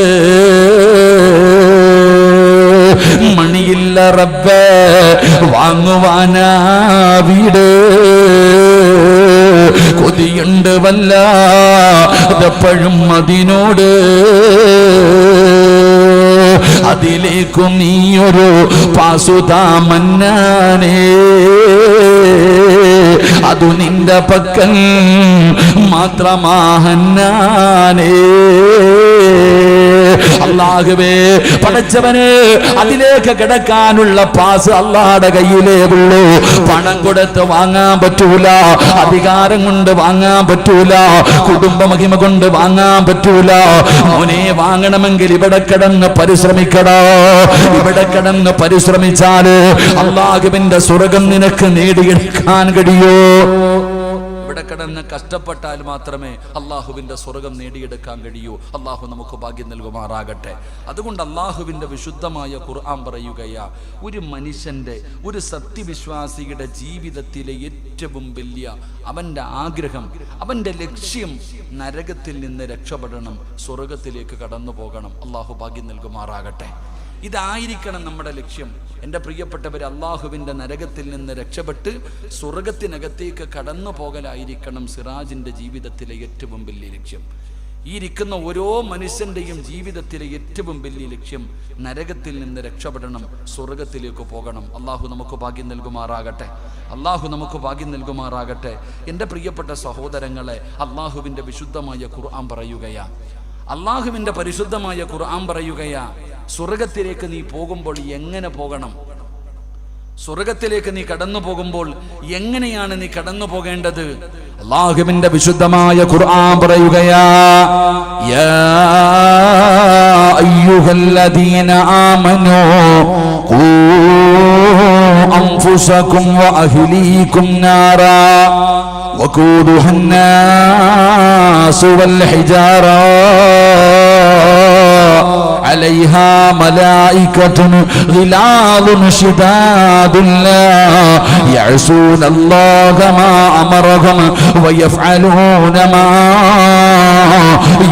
മണിയില്ല റബ്ബേ വാങ്ങുവാനാ വീട്, കൊതിയുണ്ട് വല്ലപ്പോഴും അതിനോട്. അതിലേക്കും നീയൊരു പാസുതാ മന്നാനേ, അതു നിന്റെ പക്കൽ മാത്രമാഹന്നാനേ. അല്ലാഹുവേ പടച്ചവനെ, അതിലേക്ക് കിടക്കാനുള്ള പാസ് അല്ലാഹുടെ കയ്യിലേ ഉള്ളൂ. പണം കൊടുത്ത് വാങ്ങാൻ പറ്റൂല, അധികാരം കൊണ്ട് വാങ്ങാൻ പറ്റൂല, കുടുംബ മഹിമ കൊണ്ട് വാങ്ങാൻ പറ്റൂല. മോനെ, വാങ്ങണമെങ്കിൽ ഇവിടെ കിടന്ന് പരിശ്രമിക്കടാ. ഇവിടെ കിടന്ന് പരിശ്രമിച്ചാല് അല്ലാഹുവിന്റെ സ്വർഗം നിനക്ക് നേടിയെടുക്കാൻ കഴിയോ? ഇവിടെ കിടന്ന് കഷ്ടപ്പെട്ടാൽ മാത്രമേ അള്ളാഹുവിന്റെ സ്വർഗം നേടിയെടുക്കാൻ കഴിയൂ. അള്ളാഹു നമുക്ക് ഭാഗ്യം നൽകുമാറാകട്ടെ. അതുകൊണ്ട് അള്ളാഹുവിന്റെ വിശുദ്ധമായ ഖുർആൻ പറയുകയാ, ഒരു മനുഷ്യന്റെ, ഒരു സത്യവിശ്വാസിയുടെ ജീവിതത്തിലെ ഏറ്റവും വലിയ അവന്റെ ആഗ്രഹം, അവന്റെ ലക്ഷ്യം നരകത്തിൽ നിന്ന് രക്ഷപ്പെടണം, സ്വർഗത്തിലേക്ക് കടന്നു പോകണം. അള്ളാഹു ഭാഗ്യം നൽകുമാറാകട്ടെ. ഇതായിരിക്കണം നമ്മുടെ ലക്ഷ്യം. എൻ്റെ പ്രിയപ്പെട്ടവർ, അള്ളാഹുവിൻ്റെ നരകത്തിൽ നിന്ന് രക്ഷപ്പെട്ട് സ്വർഗത്തിനകത്തേക്ക് കടന്നു പോകലായിരിക്കണം സിറാജിൻ്റെ ജീവിതത്തിലെ ഏറ്റവും വലിയ ലക്ഷ്യം. ഈ ഇരിക്കുന്ന ഓരോ മനുഷ്യൻ്റെയും ജീവിതത്തിലെ ഏറ്റവും വലിയ ലക്ഷ്യം നരകത്തിൽ നിന്ന് രക്ഷപ്പെടണം, സ്വർഗത്തിലേക്ക് പോകണം. അള്ളാഹു നമുക്ക് ഭാഗ്യം നൽകുമാറാകട്ടെ. അള്ളാഹു നമുക്ക് ഭാഗ്യം നൽകുമാറാകട്ടെ. എൻ്റെ പ്രിയപ്പെട്ട സഹോദരങ്ങളെ, അള്ളാഹുവിൻ്റെ വിശുദ്ധമായ ഖുർആൻ പറയുകയാ, അള്ളാഹുവിൻ്റെ പരിശുദ്ധമായ ഖുർആൻ പറയുകയാ, സ്വർഗത്തിലേക്ക് നീ പോകുമ്പോൾ എങ്ങനെ പോകണം, സ്വർഗത്തിലേക്ക് നീ കടന്നു പോകുമ്പോൾ എങ്ങനെയാണ് നീ കടന്നു പോകേണ്ടത്? അല്ലാഹുവിന്റെ വിശുദ്ധമായ ഖുർആൻ പറയുകയാ, യാ അയ്യുഹല്ലദീന ആമനൂ ഖൂ അൻഫുസകും വഅഹ്ലീകും നാറാ വഖൂദുഹാ الناس والحجارة عليها ملائكة غلاظ شداد لا يعصون الله ما أمرهم ويفعلون ما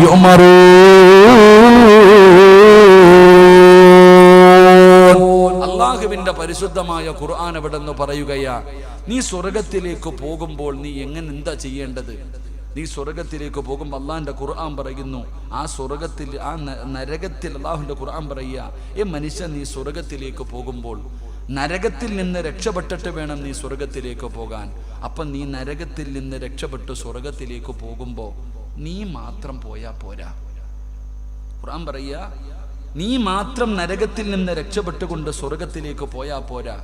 يؤمرون. അല്ലാഹുവിന്റെ പരിശുദ്ധമായ ഖുർആൻ എവിടെന്ന് പറയുകയാ, നീ സ്വർഗത്തിലേക്ക് പോകുമ്പോൾ നീ എന്താ ചെയ്യേണ്ടത്? നീ സ്വർഗത്തിലേക്ക് പോകുമ്പോൾ അള്ളാഹിന്റെ ഖുർആൻ പറയുന്നു, ആ സ്വർഗത്തിൽ, ആ നരകത്തിൽ അള്ളാഹുവിന്റെ ഖുർആൻ പറയുക, മനുഷ്യൻ, നീ സ്വർഗത്തിലേക്ക് പോകുമ്പോൾ നരകത്തിൽ നിന്ന് രക്ഷപ്പെട്ടിട്ട് വേണം നീ സ്വർഗത്തിലേക്ക് പോകാൻ. അപ്പം നീ നരകത്തിൽ നിന്ന് രക്ഷപ്പെട്ട് സ്വർഗത്തിലേക്ക് പോകുമ്പോൾ നീ മാത്രം പോയാ പോരാ. ഖുർആൻ പറയുക, നീ മാത്രം നരകത്തിൽ നിന്ന് രക്ഷപ്പെട്ടുകൊണ്ട് സ്വർഗത്തിലേക്ക് പോയാ പോരാ.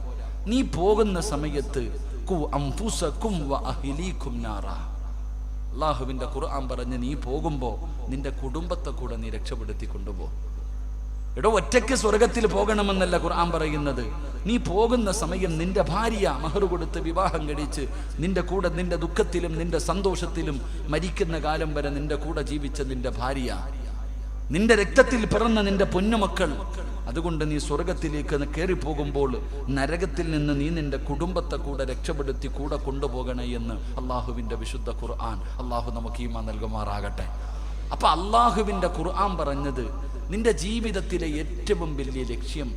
നീ പോകുന്ന സമയത്ത് ഖു അൻഫുസകും വഅഹ്ലീകും നാറാ. അല്ലാഹുവിന്റെ ഖുർആൻ പറഞ്ഞ് നീ പോകുമ്പോൾ നിന്റെ കുടുംബത്തെ കൂടെ നീ രക്ഷപ്പെടുത്തി കൊണ്ടുപോ. എടോ, ഒറ്റയ്ക്ക് സ്വർഗത്തിൽ പോകണമെന്നല്ല ഖുർആൻ പറയുന്നത്. നീ പോകുന്ന സമയം നിന്റെ ഭാര്യ മഹർ കൊടുത്ത് വിവാഹം കഴിച്ച് നിന്റെ കൂടെ, നിന്റെ ദുഃഖത്തിലും നിന്റെ സന്തോഷത്തിലും മരിക്കുന്ന കാലം വരെ നിന്റെ കൂടെ ജീവിച്ച നിന്റെ ഭാര്യ, നിന്റെ രക്തത്തിൽ പിറന്ന നിന്റെ പൊന്നുമക്കൾ. അതുകൊണ്ട് നീ സ്വർഗത്തിലേക്ക് കയറി പോകുമ്പോൾ നരകത്തിൽ നിന്ന് നീ നിന്റെ കുടുംബത്തെ കൂടെ രക്ഷപ്പെടുത്തി കൂടെ കൊണ്ടുപോകണേ എന്ന് അള്ളാഹുവിൻ്റെ വിശുദ്ധ ഖുർആൻ. അള്ളാഹു നമുക്ക് ഈമാൻ നൽകുമാറാകട്ടെ. അപ്പൊ അള്ളാഹുവിൻ്റെ ഖുർആൻ പറഞ്ഞത്, നിന്റെ ജീവിതത്തിലെ ഏറ്റവും വലിയ ലക്ഷ്യം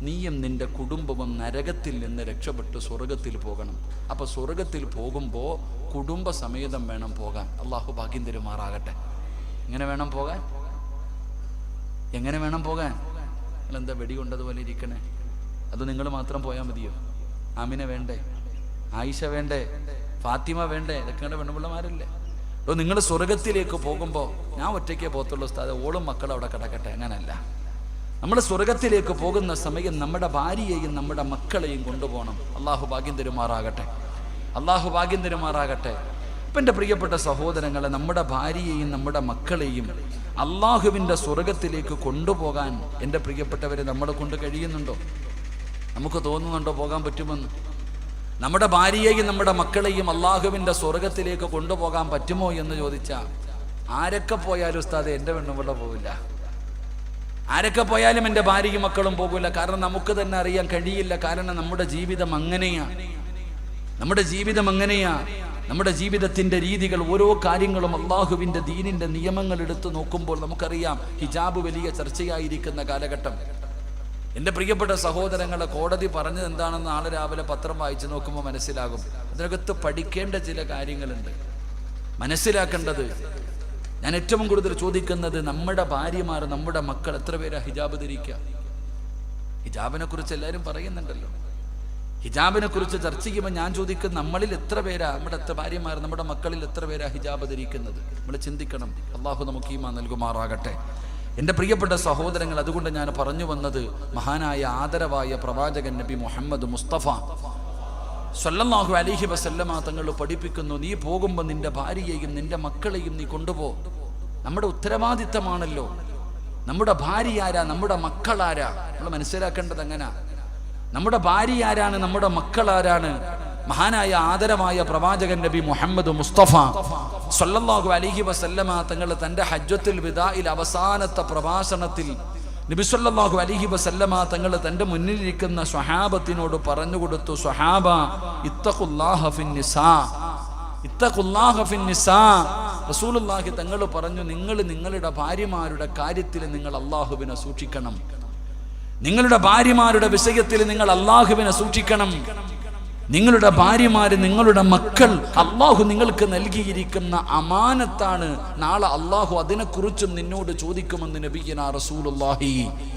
നീയും നിന്റെ കുടുംബവും നരകത്തിൽ നിന്ന് രക്ഷപ്പെട്ട് സ്വർഗത്തിൽ പോകണം. അപ്പൊ സ്വർഗത്തിൽ പോകുമ്പോൾ കുടുംബസമേതം വേണം പോകാൻ. അള്ളാഹു ഭാഗ്യം തരുമാറാകട്ടെ. എങ്ങനെ വേണം പോകാൻ? എങ്ങനെ വേണം പോകാൻ? നിങ്ങളെന്താ വെടി കൊണ്ടതുപോലെ ഇരിക്കണേ? അത് നിങ്ങൾ മാത്രം പോയാൽ മതിയോ? ആമിന വേണ്ടേ? ആയിഷ വേണ്ടേ? ഫാത്തിമ വേണ്ടേ? ഇതൊക്കെ പെണ്ണുപിള്ളമാരല്ലേ? അപ്പോൾ നിങ്ങൾ സ്വർഗത്തിലേക്ക് പോകുമ്പോൾ ഞാൻ ഒറ്റയ്ക്കേ പോകത്തുള്ളൂ ഉസ്താദേ, ഓളും മക്കളും അവിടെ കിടക്കട്ടെ. അങ്ങനല്ല. നമ്മൾ സ്വർഗത്തിലേക്ക് പോകുന്ന സമയം നമ്മുടെ ഭാര്യയെയും നമ്മുടെ മക്കളെയും കൊണ്ടുപോകണം. അള്ളാഹു ഭാഗ്യം തരുമാറാകട്ടെ. അള്ളാഹു ഭാഗ്യം തരുമാറാകട്ടെ. അപ്പം എൻ്റെ പ്രിയപ്പെട്ട സഹോദരങ്ങളെ, നമ്മുടെ ഭാര്യയെയും നമ്മുടെ മക്കളെയും അള്ളാഹുവിൻ്റെ സ്വർഗത്തിലേക്ക് കൊണ്ടുപോകാൻ എൻ്റെ പ്രിയപ്പെട്ടവരെ നമ്മളെ കൊണ്ട് കഴിയുന്നുണ്ടോ? നമുക്ക് തോന്നുന്നുണ്ടോ പോകാൻ പറ്റുമെന്ന്? നമ്മുടെ ഭാര്യയെയും നമ്മുടെ മക്കളെയും അള്ളാഹുവിൻ്റെ സ്വർഗത്തിലേക്ക് കൊണ്ടുപോകാൻ പറ്റുമോ എന്ന് ചോദിച്ചാൽ ആരൊക്കെ പോയാലും ഉസ്താദേ എൻ്റെ പെണ്ണുപിള്ള പോവില്ല. ആരൊക്കെ പോയാലും എൻ്റെ ഭാര്യയും മക്കളും പോകില്ല. കാരണം നമുക്ക് തന്നെ അറിയാൻ കഴിയില്ല. കാരണം നമ്മുടെ ജീവിതം അങ്ങനെയാണ്. നമ്മുടെ ജീവിതം അങ്ങനെയാണ്. നമ്മുടെ ജീവിതത്തിൻ്റെ രീതികൾ, ഓരോ കാര്യങ്ങളും അള്ളാഹുവിൻ്റെ ദീനിൻ്റെ നിയമങ്ങൾ എടുത്തു നോക്കുമ്പോൾ നമുക്കറിയാം ഹിജാബ് വലിയ ചർച്ചയായിരിക്കുന്ന കാലഘട്ടം. എൻ്റെ പ്രിയപ്പെട്ട സഹോദരങ്ങളെ, കോടതി പറഞ്ഞത് എന്താണെന്ന് നാളെ രാവിലെ പത്രം വായിച്ചു നോക്കുമ്പോൾ മനസ്സിലാകും. അതിനകത്ത് പഠിക്കേണ്ട ചില കാര്യങ്ങളുണ്ട്, മനസ്സിലാക്കേണ്ടത്. ഞാൻ ഏറ്റവും കൂടുതൽ ചോദിക്കുന്നത്, നമ്മുടെ ഭാര്യമാർ, നമ്മുടെ മക്കൾ എത്ര പേരാ ഹിജാബ് ധരിക്കുക? ഹിജാബിനെ കുറിച്ച് എല്ലാവരും പറയുന്നുണ്ടല്ലോ. ഹിജാബിനെ കുറിച്ച് ചർച്ച ചെയ്യുമ്പോൾ ഞാൻ ചോദിക്കും, നമ്മളിൽ എത്ര പേരാ, നമ്മുടെ എത്ര ഭാര്യമാർ, നമ്മുടെ മക്കളിൽ എത്ര പേരാ ഹിജാബ് ധരിക്കുന്നത്? നമ്മൾ ചിന്തിക്കണം. അള്ളാഹു നമുക്ക് ഈമാൻ നൽകുമാറാകട്ടെ. എൻ്റെ പ്രിയപ്പെട്ട സഹോദരങ്ങൾ, അതുകൊണ്ട് ഞാൻ പറഞ്ഞു വന്നത്, മഹാനായ ആദരവായ പ്രവാചകൻ നബി മുഹമ്മദ് മുസ്തഫ സല്ലല്ലാഹു അലൈഹി വസല്ലമ തങ്ങൾ പഠിപ്പിക്കുന്നു, നീ പോകുമ്പോൾ നിന്റെ ഭാര്യയെയും നിന്റെ മക്കളെയും നീ കൊണ്ടുപോ. നമ്മുടെ ഉത്തരവാദിത്തമാണല്ലോ. നമ്മുടെ ഭാര്യ ആരാ, നമ്മുടെ മക്കളാരാ, നമ്മൾ മനസ്സിലാക്കേണ്ടത് അങ്ങനെ. നമ്മുടെ ഭാര്യ ആരാണ്, നമ്മുടെ മക്കൾ ആരാണ്? മഹാനായ ആദരമായ പ്രവാചകൻ നബി മുഹമ്മദ് മുസ്തഫ സല്ലല്ലാഹു അലൈഹി വസല്ലമ തങ്ങൾ തൻ്റെ ഹജ്ജത്തുൽ വിദാഇൽ അവസാനത്തെ പ്രഭാഷണത്തിൽ നബി സല്ലല്ലാഹു അലൈഹി വസല്ലമ തങ്ങൾ തൻ്റെ മുന്നിലിരിക്കുന്ന സ്വഹാബത്തിനോട് പറഞ്ഞു കൊടുത്തു, സ്വഹാബ ഇത്തഖുല്ലാഹ ഫിന്നിസാ, ഇത്തഖുല്ലാഹ ഫിന്നിസാ. റസൂലുള്ളാഹി തങ്ങൾ പറഞ്ഞു, നിങ്ങൾ നിങ്ങളുടെ ഭാര്യമാരുടെ കാര്യത്തിൽ നിങ്ങൾ അല്ലാഹുവിനെ സൂക്ഷിക്കണം. നിങ്ങളുടെ ഭാര്യമാരുടെ വിഷയത്തിൽ നിങ്ങൾ അല്ലാഹുവിനെ സൂക്ഷിക്കണം. നിങ്ങളുടെ ഭാര്യമാര്, നിങ്ങളുടെ മക്കൾ അല്ലാഹു നിങ്ങൾക്ക് നൽകിയിരിക്കുന്ന അമാനത്താണ്. നാളെ അല്ലാഹു അതിനെക്കുറിച്ചും നിന്നോട് ചോദിക്കുമെന്ന് നബിയുനാ റസൂലുള്ളാഹി